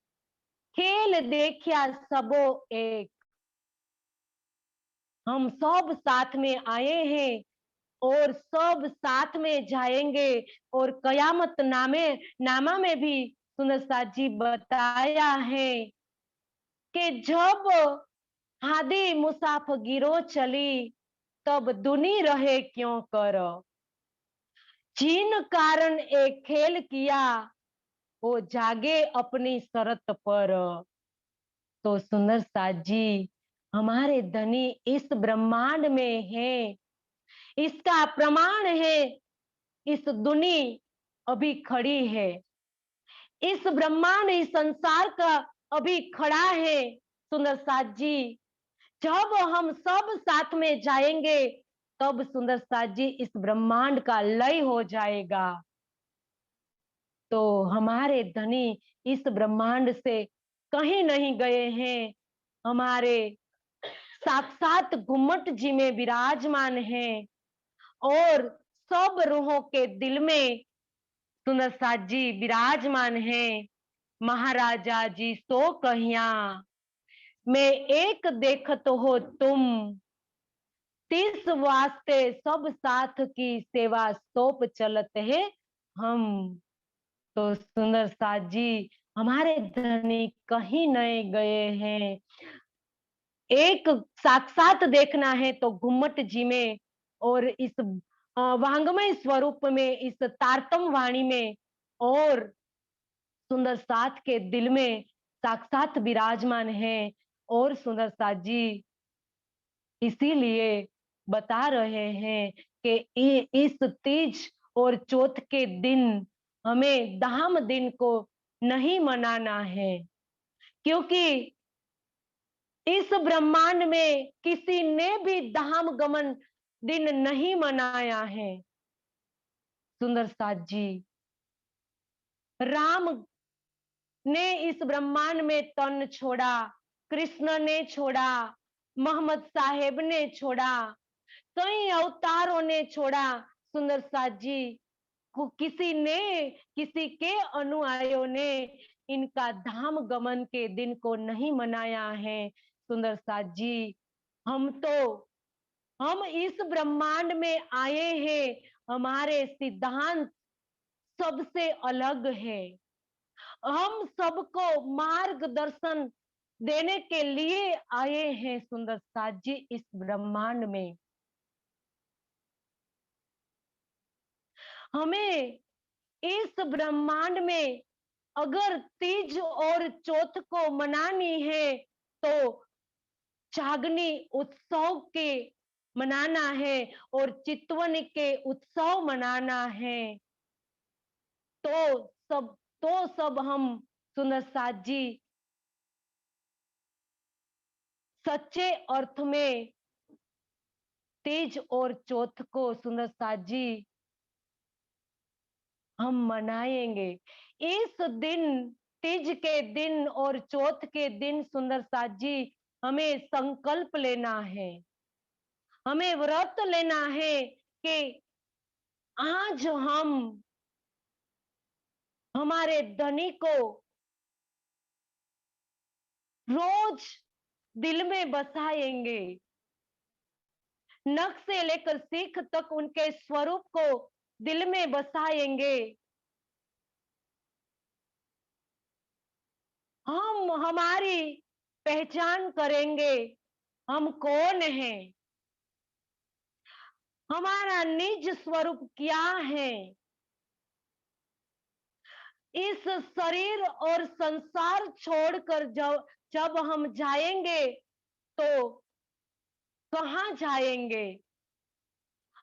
Speaker 1: खेल देखिया सबो एक। हम सब साथ में आए हैं और सब साथ में जाएंगे। और कयामत नामा में भी सुंदर साथ जी बताया है कि जब हादी मुसाफगिरो चली तब दुनी रहे क्यों करो, जिन कारण एक खेल किया वो जागे अपनी शरत पर। तो सुंदर साथ जी हमारे धनी इस ब्रह्मांड में है, इसका प्रमाण है इस दुनी अभी खड़ी है, इस ब्रह्मांड इस संसार का अभी खड़ा है। सुंदर साथ जी जब हम सब साथ में जाएंगे तब सुंदर साथ जी इस ब्रह्मांड का लय हो जाएगा। तो हमारे धनी इस ब्रह्मांड से कहीं नहीं गए हैं, हमारे साक्षात घुम्मट जी में विराजमान हैं। और सब रूहों के दिल में सुंदर साथ जी विराजमान हैं। महाराजा जी सो कहिया, मैं एक देखत हो तुम, तीस वास्ते सब साथ की सेवा सौंप चलत है हम। तो सुंदर साथ जी हमारे धनी कहीं नहीं गए हैं। एक साक्षात देखना है तो घुम्मट जी में और इस वांगमय स्वरूप में, इस तारतम वाणी में, और सुंदर साथ के दिल में साक्षात विराजमान है। और सुंदर साथ जी इसीलिए बता रहे हैं कि इस तीज और चौथ के दिन हमें धाम दिन को नहीं मनाना है, क्योंकि इस ब्रह्मांड में किसी ने भी धाम गमन दिन नहीं मनाया है। सुंदर साथ जी, राम ने इस ब्रह्मांड में तन छोड़ा, कृष्ण ने छोड़ा, मोहम्मद साहेब ने छोड़ा, कई अवतारों ने छोड़ा। सुंदर साथ जी को किसी के अनुयायियों ने इनका धाम गमन के दिन को नहीं मनाया है। सुंदर साथ जी, हम इस ब्रह्मांड में आए हैं, हमारे सिद्धांत सबसे अलग है। हम सबको मार्गदर्शन देने के लिए आए हैं सुंदर साथ जी इस ब्रह्मांड में। हमें इस ब्रह्मांड में अगर तीज और चौथ को मनानी है तो चागनी उत्सव के मनाना है और चितवन के उत्सव मनाना है, तो सब हम सुंदर साथ जी सच्चे अर्थ में तीज और चौथ को सुंदर साथ जी हम मनाएंगे। इस दिन, तीज के दिन और चौथ के दिन सुंदर साथ जी हमें संकल्प लेना है, हमें व्रत लेना है कि आज हम हमारे धनी को रोज दिल में बसाएंगे, नख से लेकर सीख तक उनके स्वरूप को दिल में बसाएंगे। हम हमारी पहचान करेंगे, हम कौन हैं, हमारा निज स्वरूप क्या है। इस शरीर और संसार छोड़कर जब हम जाएंगे तो कहाँ जाएंगे,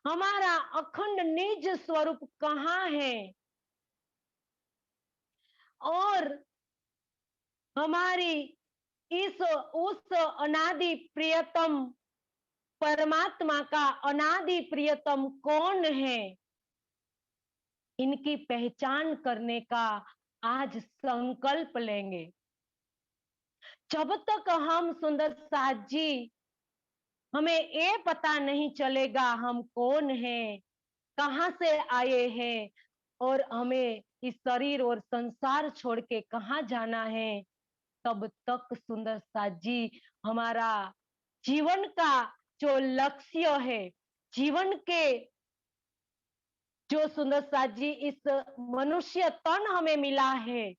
Speaker 1: हमारा अखंड निज स्वरूप कहाँ है, और हमारी उस अनादि प्रियतम परमात्मा का अनादि प्रियतम कौन है, इनकी पहचान करने का आज संकल्प लेंगे। जब तक हम सुंदर साथ जी हमें ये पता नहीं चलेगा हम कौन हैं, कहाँ से आए हैं, और हमें इस शरीर और संसार छोड़ के कहाँ जाना है, तब तक सुंदर साथ जी हमारा जीवन का जो लक्ष्य है, जीवन के जो सुंदर साथ जी इस मनुष्य तन हमें मिला है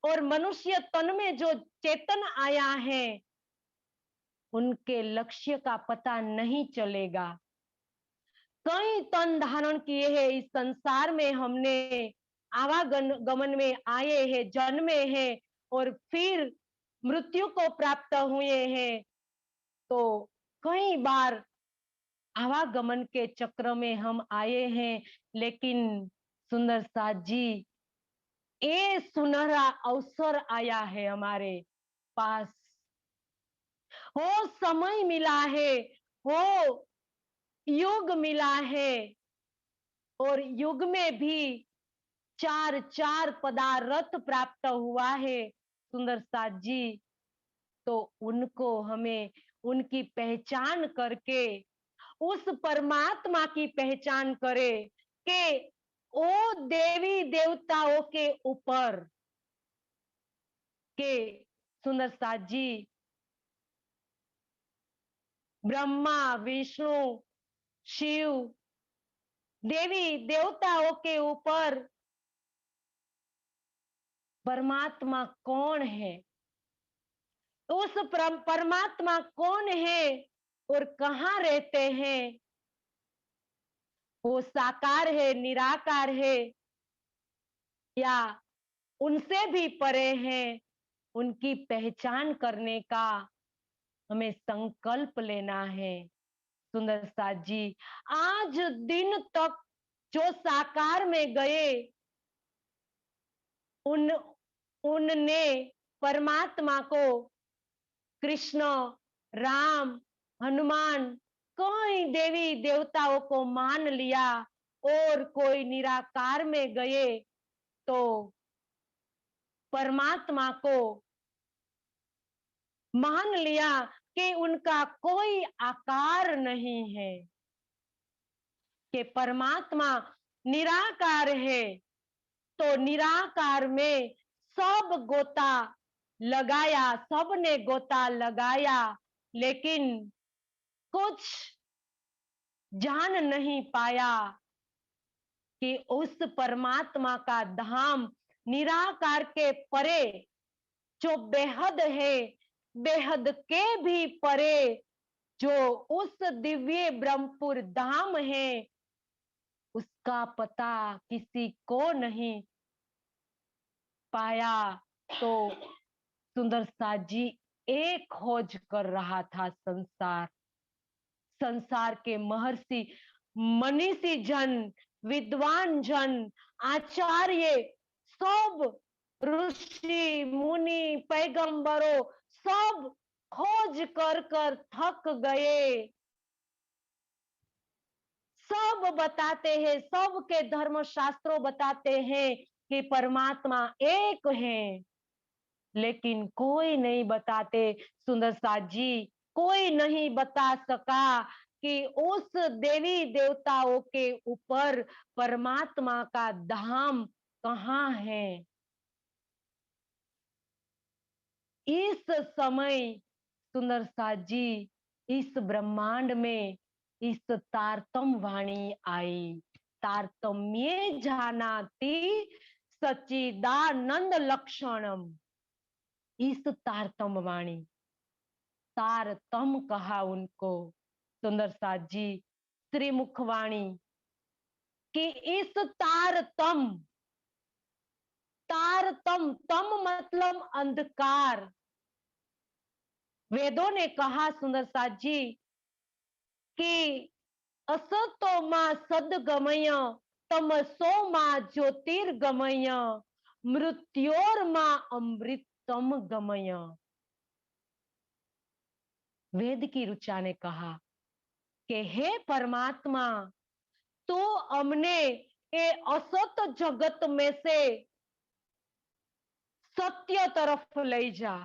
Speaker 1: और मनुष्य तन में जो चेतन आया है, उनके लक्ष्य का पता नहीं चलेगा। कई तन धारण किए हैं इस संसार में, हमने आवागमन में आए हैं, जन्मे हैं और फिर मृत्यु को प्राप्त हुए हैं। तो कई बार आवागमन के चक्र में हम आए हैं, लेकिन सुंदर साथ जी ये सुनहरा अवसर आया है हमारे पास, वो समय मिला है, वो युग मिला है, और युग में भी चार चार पदार्थ प्राप्त हुआ है सुंदर साथ जी। तो उनको हमें उनकी पहचान करके उस परमात्मा की पहचान करे कि ओ देवी देवताओं के ऊपर के सुंदर साथ जी ब्रह्मा विष्णु शिव देवी देवताओं के ऊपर परमात्मा कौन है, उस परमात्मा कौन है और कहाँ रहते हैं, वो साकार है निराकार है या उनसे भी परे हैं, उनकी पहचान करने का हमें संकल्प लेना है। सुंदर साथ जी आज दिन तक जो साकार में गए उनने परमात्मा को कृष्ण राम हनुमान कोई देवी देवताओं को मान लिया और कोई निराकार में गए तो परमात्मा को मान लिया कि उनका कोई आकार नहीं है, कि परमात्मा निराकार है, तो निराकार में सब गोता लगाया, सबने गोता लगाया, लेकिन कुछ जान नहीं पाया कि उस परमात्मा का धाम निराकार के परे जो बेहद है, बेहद के भी परे जो उस दिव्य ब्रह्मपुर धाम है, उसका पता किसी को नहीं पाया। तो सुंदर साथ जी एक खोज कर रहा था संसार, संसार के महर्षि मनीषी जन विद्वान जन आचार्य सब ऋषि मुनि पैगंबरों सब खोज कर कर थक गए, सब बताते हैं, सबके धर्म शास्त्रों बताते हैं कि परमात्मा एक है, लेकिन कोई नहीं बताते सुंदर साथ जी, कोई नहीं बता सका कि उस देवी देवताओं के ऊपर परमात्मा का धाम कहाँ है। इस समय सुंदर साथ जी इस ब्रह्मांड में इस तारतम वाणी आई, तारतम्ये जानाति सच्चिदानंद लक्षणम, इस तारतम वाणी, तारतम कहा उनको सुंदर साथ जी श्रीमुखवाणी कि इस तारतम, तारतम तम मतलब अंधकार, वेदों ने कहा सुंदर साथ जी कि असतो मां सदगमय तमसो मां ज्योतिर्गमय मृत्योर मां अमृतम गमय। वेद की ऋचा ने कहा कि हे परमात्मा तो हमने ये असत जगत में से सत्य तरफ ले जा।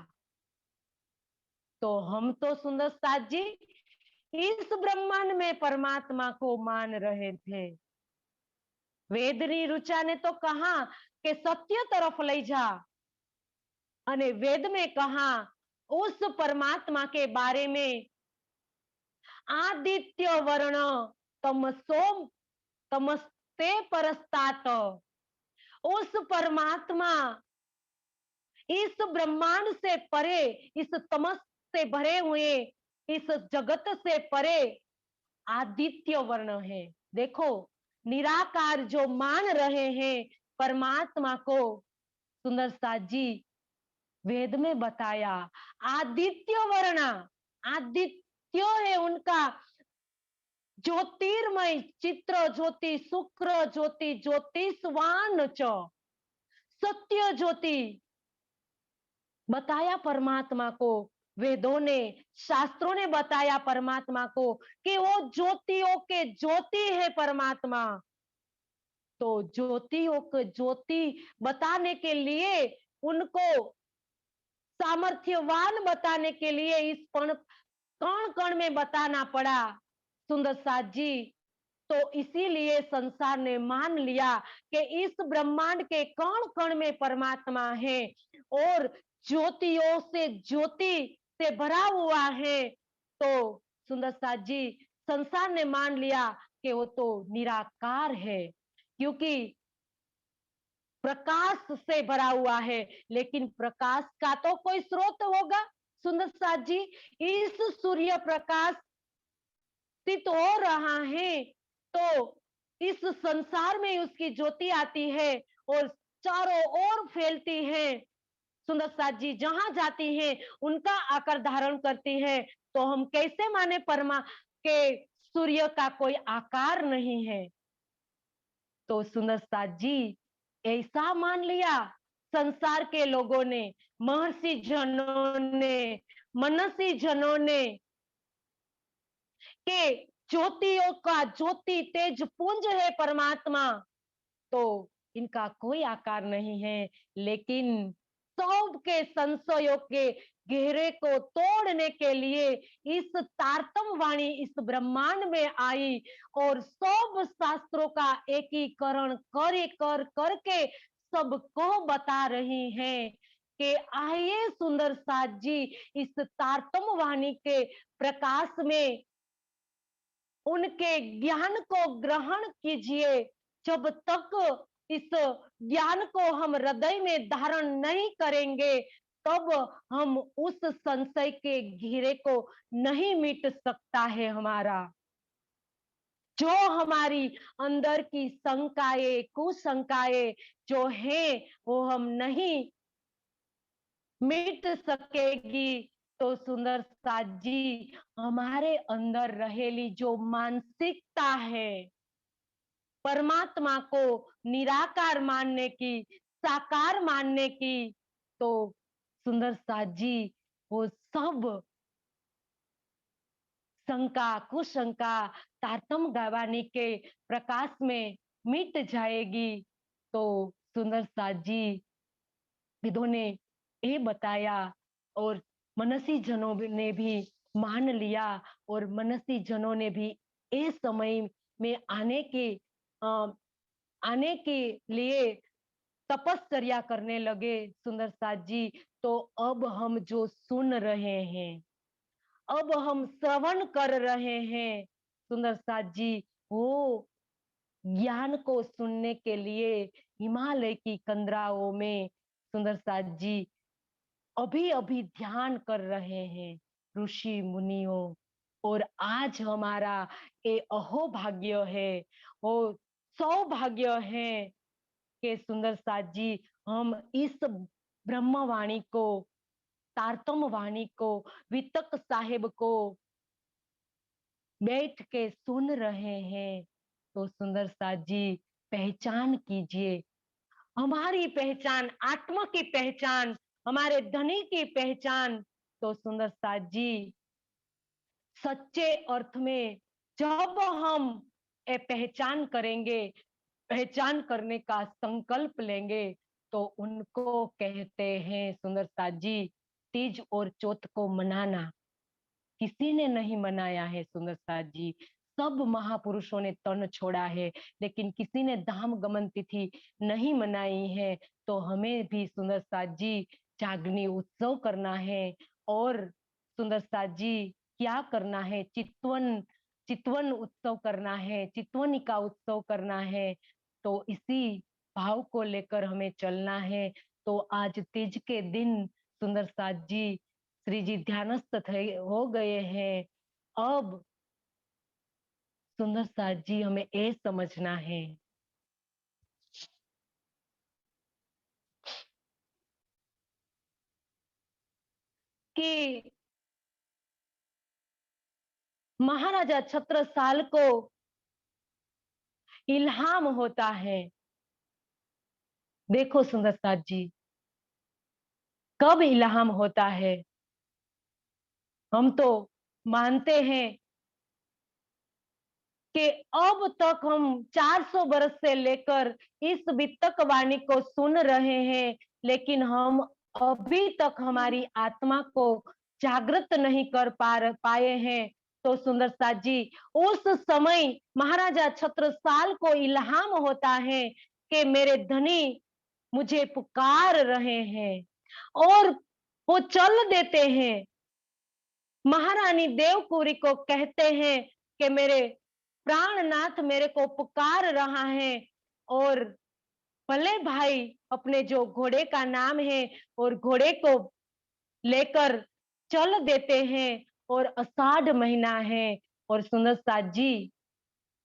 Speaker 1: तो हम तो सुंदर साथ जी इस ब्रह्मांड में परमात्मा को मान रहे थे, वेदनी ऋचा ने तो कहा कि सत्य तरफ ले जा, अने वेद में कहा उस परमात्मा के बारे में आदित्य वर्ण तमसो तमस्ते परस्तात, उस परमात्मा इस ब्रह्मांड से परे, इस तमस से भरे हुए इस जगत से परे आदित्य वर्ण है। देखो निराकार जो मान रहे हैं परमात्मा को सुंदर साथ जी वेद में बताया आदित्य वर्ण, आदित्य है उनका ज्योतिर्मय चित्र ज्योति शुक्र ज्योति ज्योतिषवान च सत्य ज्योति बताया परमात्मा को, वेदों ने शास्त्रों ने बताया परमात्मा को कि वो ज्योतियों के ज्योति है परमात्मा। तो ज्योतियों को ज्योति बताने के लिए उनको सामर्थ्यवान बताने के लिए इस कण कण में बताना पड़ा सुंदर साथ जी। तो इसीलिए संसार ने मान लिया कि इस ब्रह्मांड के कण कण में परमात्मा है और ज्योतियों से ज्योति से भरा हुआ है। तो सुंदर साथ जी, संसार ने मान लिया कि वो तो निराकार है, क्योंकि प्रकाश से भरा हुआ है, लेकिन प्रकाश का तो कोई स्रोत होगा सुंदर साथ जी। इस सूर्य प्रकाश स्थित हो रहा है, तो इस संसार में उसकी ज्योति आती है और चारों ओर फैलती है। सुंदर साथ जी जहां जाती है उनका आकार धारण करती है। तो हम कैसे माने परमा के सूर्य का कोई आकार नहीं है? तो सुंदर साथ जी ऐसा मान लिया संसार के लोगों ने, महर्षि जनों ने, मनसी जनों ने, के ज्योतियों का ज्योति तेज पुंज है परमात्मा, तो इनका कोई आकार नहीं है। लेकिन सबके संशयों के घेरे को तोड़ने के लिए इस तारतम वाणी इस ब्रह्मांड में आई और सब शास्त्रों का एकीकरण कर करके सबको बता रही हैं कि आइए सुंदर साथ जी, इस तारतम वाणी के प्रकाश में उनके ज्ञान को ग्रहण कीजिए। जब तक इस ज्ञान को हम हृदय में धारण नहीं करेंगे, तब हम उस संशय के घेरे को नहीं मिट सकता है हमारा। जो हमारी अंदर की शंकाएं, कुशंकाएं जो है वो हम नहीं मिट सकेगी। तो सुंदर साथ जी, हमारे अंदर रहेली जो मानसिकता है परमात्मा को निराकार मानने की, साकार मानने की, तो सुंदर साथ जी वो सब शंका कुशंका तारतम गवानी के प्रकाश में मिट जाएगी। तो सुंदर साथ जी विदों ने ये बताया और मनसी जनों ने भी मान लिया और मनसी जनों ने भी इस समय में आने के लिए तपश्चर्या करने लगे सुंदर साथ जी। तो अब हम जो सुन रहे हैं, अब हम श्रवण कर रहे हैं सुंदर साथ जी, वो ज्ञान को सुनने के लिए हिमालय की कंदराओं में सुंदर साथ जी अभी अभी ध्यान कर रहे हैं ऋषि मुनियों। और आज हमारा ये अहोभाग्य है, वो सौभाग्य है कि सुंदर साथ जी हम इस ब्रह्मवाणी को, तारतम वाणी को, वितक साहेब को बैठ के सुन रहे हैं। तो सुंदर साथ जी पहचान कीजिए, हमारी पहचान, आत्मा की पहचान, हमारे धनी की पहचान। तो सुंदर साथ जी सच्चे अर्थ में जब हम ये पहचान करेंगे, पहचान करने का संकल्प लेंगे, तो उनको कहते हैं सुंदर साथ जी तीज और चौथ को मनाना। किसी ने नहीं मनाया है सुंदर साथ जी, सब महापुरुषों ने तन छोड़ा है, लेकिन किसी ने धाम गमन तिथि नहीं मनाई है। तो हमें भी सुंदर साथ जी जागनी उत्सव करना है और सुंदर साथ जी क्या करना है, चितवन चितवन उत्सव करना है, चितवनिका उत्सव करना है। तो इसी भाव को लेकर हमें चलना है। तो आज तीज के दिन सुंदर साथ जी श्री जी ध्यानस्थ हो गए हैं। अब सुंदर साथ जी हमें ये समझना है कि महाराजा छत्रसाल को इल्हाम होता है। देखो सुंदर साथ जी, कब इल्हाम होता है? हम तो मानते हैं कि अब तक हम 400 वर्ष से लेकर इस वितक वाणी को सुन रहे हैं, लेकिन हम अभी तक हमारी आत्मा को जागृत नहीं कर पाए हैं। तो सुंदर साथ जी, उस समय महाराजा छत्रसाल को इल्हाम होता है कि मेरे धनी मुझे पुकार रहे हैं, और वो चल देते हैं। महारानी देवकुरी को कहते हैं कि मेरे प्राणनाथ मेरे को पुकार रहा है, और भले भाई अपने जो घोड़े का नाम है और घोड़े को लेकर चल देते हैं। और आषाढ़ महीना है, और सुंदर साथ जी,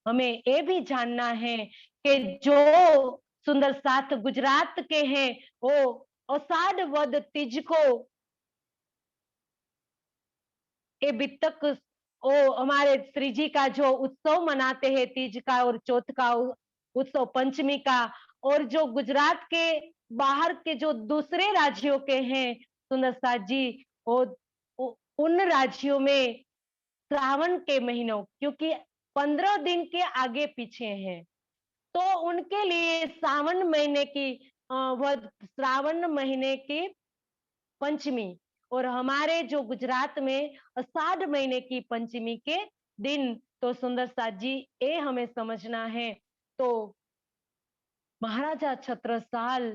Speaker 1: हमें ये भी जानना है कि जो सुंदर साथ गुजरात के हैं, वो आषाढ़ वद तीज को ये बितक ओ हमारे श्री जी का जो उत्सव मनाते हैं, तीज का और चौथ का उत्सव, पंचमी का। और जो गुजरात के बाहर के जो दूसरे राज्यों के हैं सुंदर साथ जी, उन राज्यों में श्रावण के महीनों, क्योंकि 15 दिन के आगे पीछे हैं, तो उनके लिए सावन महीने की वह श्रावण महीने की पंचमी, और हमारे जो गुजरात में आषाढ़ महीने की पंचमी के दिन। तो सुंदर साथ जी, ये हमें समझना है। तो महाराजा छत्रसाल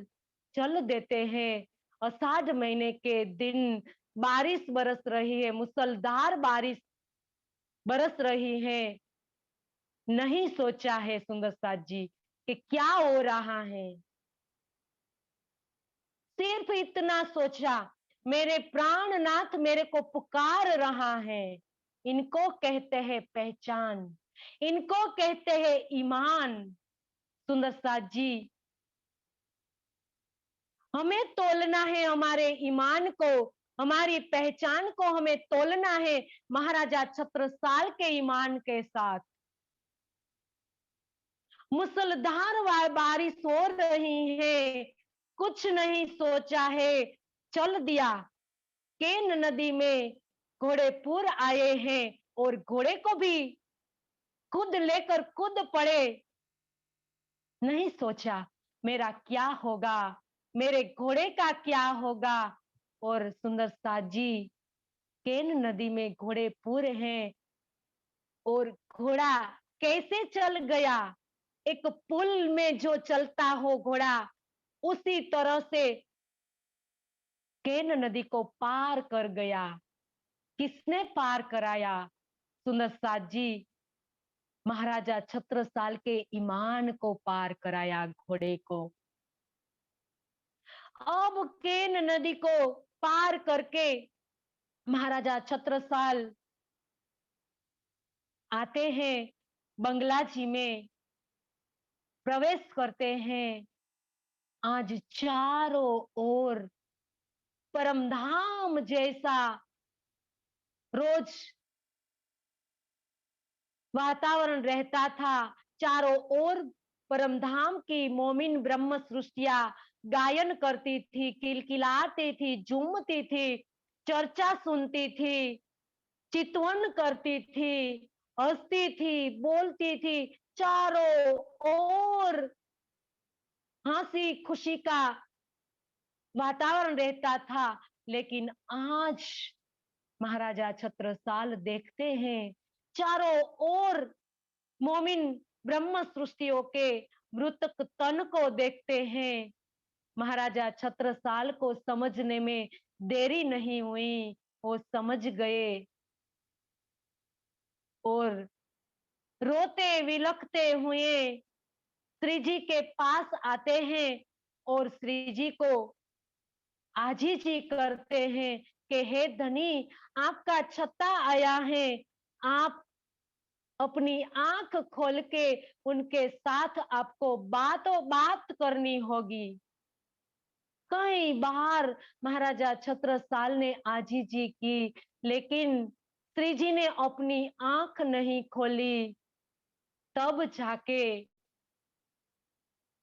Speaker 1: चल देते हैं। आषाढ़ महीने के दिन बारिश बरस रही है, मुसलधार बारिश बरस रही है। नहीं सोचा है सुंदर साथ जी कि क्या हो रहा है, सिर्फ इतना सोचा, मेरे प्राणनाथ मेरे को पुकार रहा है। इनको कहते हैं पहचान, इनको कहते हैं ईमान। सुंदर साथ जी, हमें तोलना है हमारे ईमान को, हमारी पहचान को हमें तोलना है महाराजा छत्रसाल के ईमान के साथ। मुसलधार बारिश हो रही है, कुछ नहीं सोचा है, चल दिया। केन नदी में घोड़े पूर आए हैं, और घोड़े को भी खुद लेकर खुद पड़े। नहीं सोचा मेरा क्या होगा, मेरे घोड़े का क्या होगा। और सुंदर साथ जी, केन नदी में घोड़े पूरे हैं, और घोड़ा कैसे चल गया, एक पुल में जो चलता हो घोड़ा, उसी तरह से केन नदी को पार कर गया। किसने पार कराया? सुंदर साथ जी, महाराजा छत्रसाल के ईमान को पार कराया, घोड़े को। अब केन नदी को पार करके महाराजा छत्रसाल आते हैं, बंगला जी में प्रवेश करते हैं। आज चारों ओर परमधाम जैसा रोज वातावरण रहता था। चारों ओर परमधाम की मोमिन ब्रह्म सृष्टिया गायन करती थी, किलकिलाती थी, झूमती थी, चर्चा सुनती थी, चितवन करती थी, हंसती थी, बोलती थी। चारों ओर हंसी खुशी का वातावरण रहता था। लेकिन आज महाराजा छत्रसाल देखते हैं, चारों ओर मोमिन ब्रह्म सृष्टियों के मृतक तन को देखते हैं। महाराजा छत्रसाल को समझने में देरी नहीं हुई, वो समझ गए, और रोते विलखते हुए श्री जी के पास आते हैं, और श्री जी को आजी जी करते हैं कि हे धनी, आपका छत्ता आया है, आप अपनी आंख खोल के उनके साथ आपको बातों बात करनी होगी। कई बार महाराजा छत्रसाल ने आजी जी की, लेकिन श्री जी ने अपनी आंख नहीं खोली। तब जाके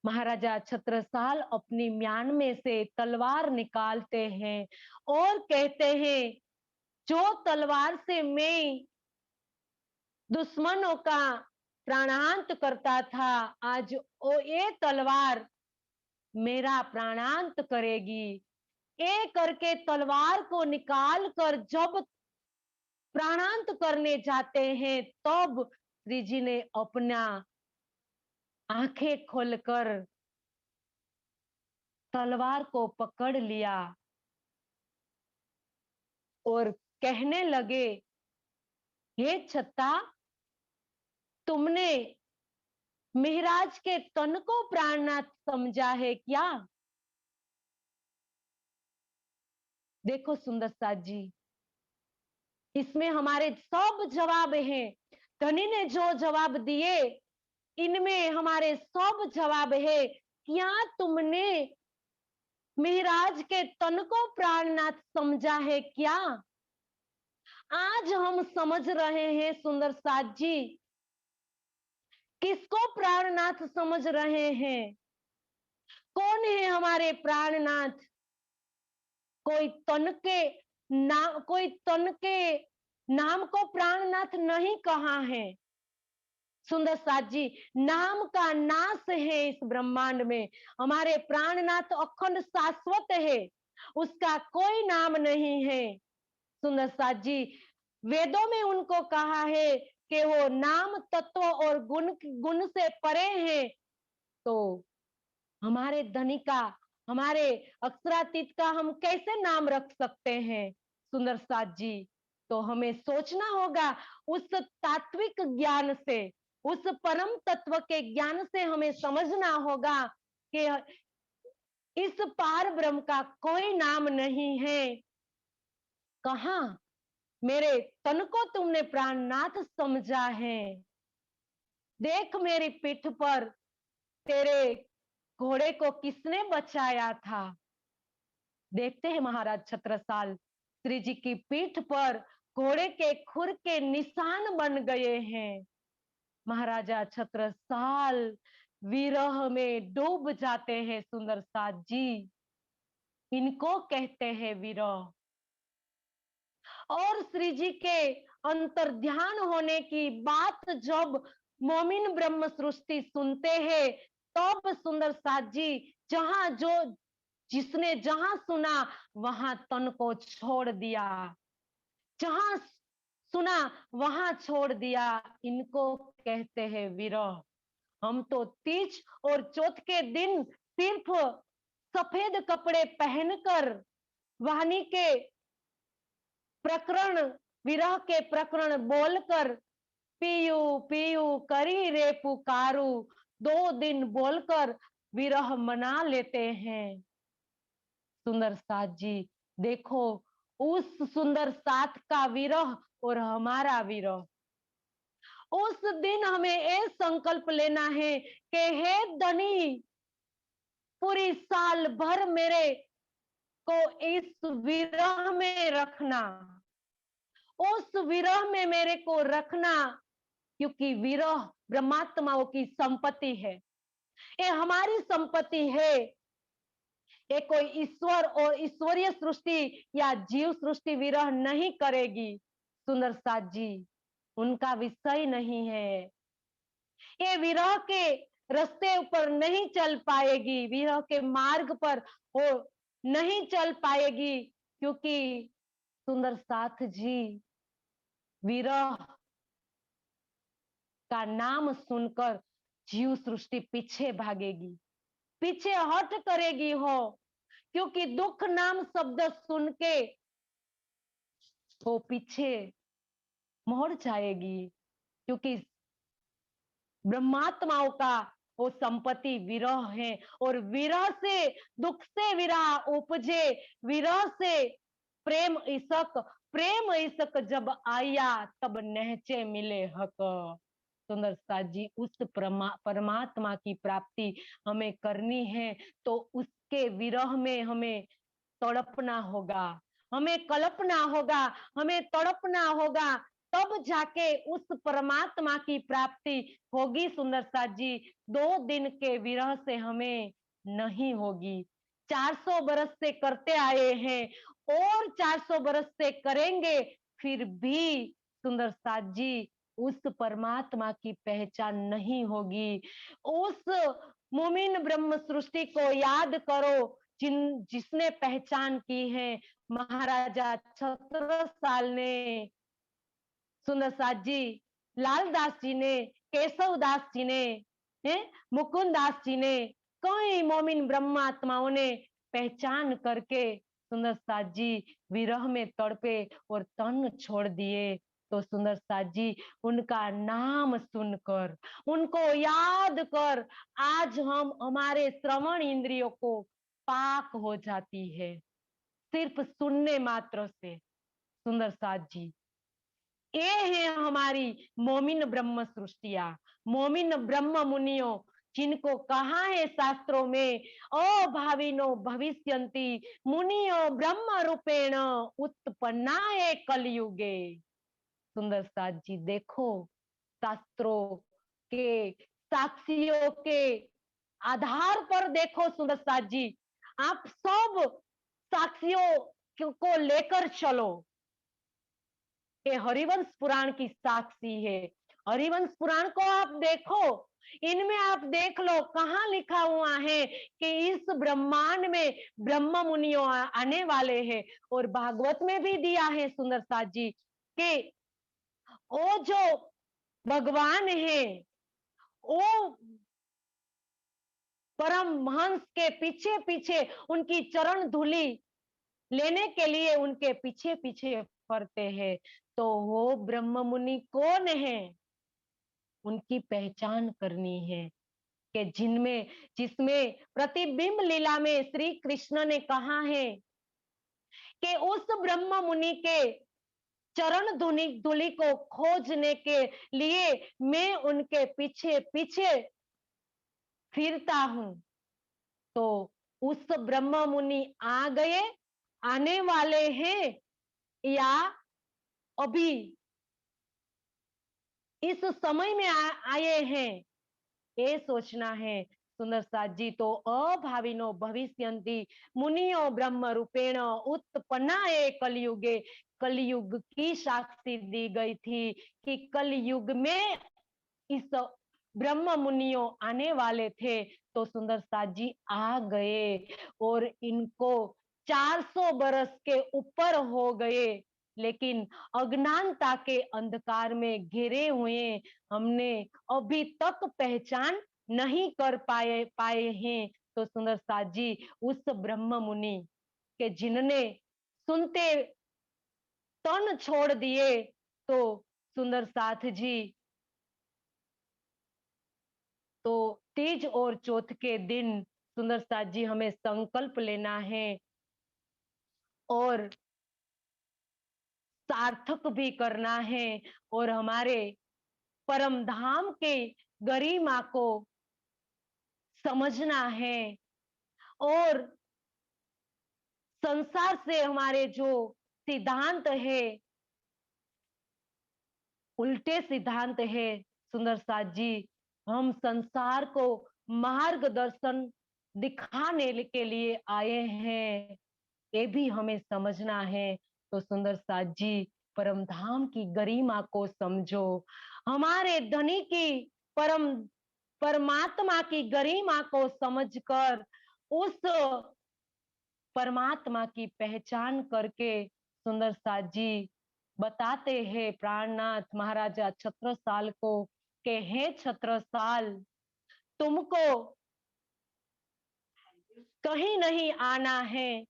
Speaker 1: महाराजा छत्रसाल अपनी म्यान में से तलवार निकालते हैं, और कहते हैं, जो तलवार से मैं दुश्मनों का प्राणांत करता था, आज वो ये तलवार मेरा प्राणांत करेगी। ये करके तलवार को निकाल कर जब प्राणांत करने जाते हैं, तब श्री जी ने अपना आंखें खोलकर तलवार को पकड़ लिया और कहने लगे, हे छत्ता, तुमने महाराज के तन को प्राणनाथ समझा है क्या? देखो सुंदर साथ जी, इसमें हमारे सब जवाब हैं। धनी ने जो जवाब दिए, इनमें हमारे सब जवाब है। क्या तुमने महाराज के तन को प्राणनाथ समझा है क्या? आज हम समझ रहे हैं सुंदर साथ जी, किसको प्राणनाथ समझ रहे हैं? कौन है हमारे प्राणनाथ? कोई तन के नाम को प्राणनाथ नहीं कहा है सुंदर साथ जी। नाम का नाश है इस ब्रह्मांड में। हमारे प्राणनाथ अखंड शाश्वत है, उसका कोई नाम नहीं है सुंदर साथ जी। वेदों में उनको कहा है कि वो नाम तत्व और गुण से परे हैं। तो हमारे धनी का, हमारे अक्षरातीत का हम कैसे नाम रख सकते हैं सुंदर साथ जी? तो हमें सोचना होगा, उस तात्विक ज्ञान से, उस परम तत्व के ज्ञान से हमें समझना होगा कि इस पार ब्रह्म का कोई नाम नहीं है। कहा मेरे तन को तुमने प्राणनाथ समझा है? देख मेरी पीठ पर तेरे घोड़े को किसने बचाया था? देखते हैं महाराज छत्रसाल, श्री जी की पीठ पर घोड़े के खुर के निशान बन गए हैं। महाराजा छत्रसाल विरह में डूब जाते हैं सुंदर साथ जी। इनको कहते हैं विरह। और श्री जी के अंतर्ध्यान होने की बात जब मोमिन ब्रह्म सृष्टि सुनते हैं, तब सुंदर साथ जी, जिसने जहां सुना वहां तन को छोड़ दिया, जहां सुना वहां छोड़ दिया। इनको कहते हैं विरह। हम तो तीज और चौथ के दिन सिर्फ सफेद कपड़े पहनकर वाणी के प्रकरण, विरह के प्रकरण बोलकर पीयू पीयू करी रे पुकारू 2 दिन बोलकर विरह मना लेते हैं सुंदर साथ जी। देखो उस सुंदर साथ का विरह और हमारा विरह। उस दिन हमें ये संकल्प लेना है कि हे धनी, पूरी साल भर मेरे को इस विरह में रखना, उस विरह में मेरे को रखना, क्योंकि विरह ब्रह्मात्माओं की संपत्ति है, ये हमारी संपत्ति है। ये कोई ईश्वर और ईश्वरीय सृष्टि या जीव सृष्टि विरह नहीं करेगी सुंदर साथ जी, उनका विषय नहीं है। ये विरह के रास्ते ऊपर नहीं चल पाएगी, विरह के मार्ग पर वो नहीं चल पाएगी, क्योंकि सुंदर साथ जी, विरह का नाम सुनकर जीव सृष्टि पीछे भागेगी, पीछे हट करेगी हो, क्योंकि दुख नाम शब्द सुन के वो पीछे मुड़ जाएगी, क्योंकि ब्रह्मात्माओं का वो संपत्ति विरह है। और विरह से, दुख से विरह उपजे, विरह से प्रेम इशक, प्रेम इशक जब आया तब नहचे मिले हक। सुंदर साथ जी, उस परमात्मा की प्राप्ति हमें करनी है तो उसके विरह में हमें तड़पना होगा, हमें कल्पना होगा, हमें तड़पना होगा, तब जाके उस परमात्मा की प्राप्ति होगी सुंदर साथ जी। 2 दिन के विरह से हमें नहीं होगी। 400 बरस से करते आए हैं और 400 बरस से करेंगे, फिर भी सुंदर साथ जी उस परमात्मा की पहचान नहीं होगी। उस मोमिन ब्रह्म सृष्टि को याद करो जिसने पहचान की है। महाराजा छत्रसाल ने सुंदर साथ जी, लालदास जी ने, केशवदास जी ने, मुकुंदास जी ने, कई मोमिन ब्रह्मात्माओं ने पहचान करके सुंदर साथ जी विरह में तड़पे और तन छोड़ दिए। तो सुंदर साथ जी उनका नाम सुनकर, उनको याद कर आज हम हमारे श्रवण इंद्रियों को पाक हो जाती है, सिर्फ सुनने मात्र से। सुंदर साथ जी, ये है हमारी मोमिन ब्रह्म सृष्टिया, मोमिन ब्रह्म मुनियों, जिनको कहा है शास्त्रों में, ओ भाविनो भविष्यंति मुनियो ब्रह्म रूपेण उत्पन्ना है कलयुगे। सुंदर साथ जी देखो, शास्त्रों के साक्षियों के आधार पर देखो सुंदर साथ जी, आप सब साक्षियों को लेकर चलो। ये हरिवंश पुराण की साक्षी है। हरिवंश पुराण को आप देखो, इनमें आप देख लो कहाँ लिखा हुआ है कि इस ब्रह्मांड में ब्रह्म मुनियों आने वाले हैं। और भागवत में भी दिया है सुंदर साथ जी कि वो जो भगवान है, वो परम हंस के पीछे पीछे उनकी चरण धूलि लेने के लिए उनके पीछे पीछे फरते हैं। तो वो ब्रह्म मुनि कौन है, उनकी पहचान करनी है कि जिनमें जिसमें प्रतिबिंब लीला में श्री कृष्ण ने कहा है कि उस ब्रह्म मुनि के चरण धूलि को खोजने के लिए मैं उनके पीछे पीछे फिरता हूं। तो उस ब्रह्म मुनि आ गए, आने वाले हैं, या अभी इस समय में आए हैं, ये सोचना है सुंदर साथ जी। तो अभाविनो भविष्यंति मुनियो ब्रह्म रूपेण उत्पन्ना है कलयुगे, कलयुग की साक्षी दी गई थी कि कलयुग में इस ब्रह्म मुनियों आने वाले थे। तो सुंदर साथ जी आ गए और इनको 400 बरस के ऊपर हो गए, लेकिन अज्ञानता के अंधकार में घिरे हुए हमने अभी तक पहचान नहीं कर पाए हैं। तो सुंदर साथ जी उस ब्रह्म मुनि के जिनने सुनते तन छोड़ दिए, तो सुंदर साथ जी तो तीज और चौथ के दिन सुंदर साथ जी हमें संकल्प लेना है और सार्थक भी करना है और हमारे परम धाम के गरिमा को समझना है। और संसार से हमारे जो सिद्धांत है, उल्टे सिद्धांत है सुंदर साथ जी, हम संसार को मार्गदर्शन दिखाने के लिए आए हैं, ये भी हमें समझना है। तो सुंदर साथ जी परम धाम की गरिमा को समझो, हमारे धनी की परमात्मा की गरिमा को समझकर उस परमात्मा की पहचान करके सुंदर साथ जी बताते हैं प्राणनाथ महाराजा छत्रसाल को कि हे छत्रसाल, तुमको कहीं नहीं आना है।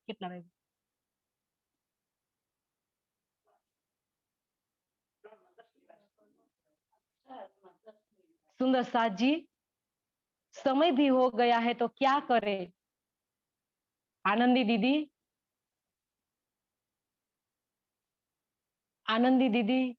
Speaker 1: कितना है? सुंदर साथ जी समय भी हो गया है, तो क्या करे? आनंदी दीदी, आनंदी दीदी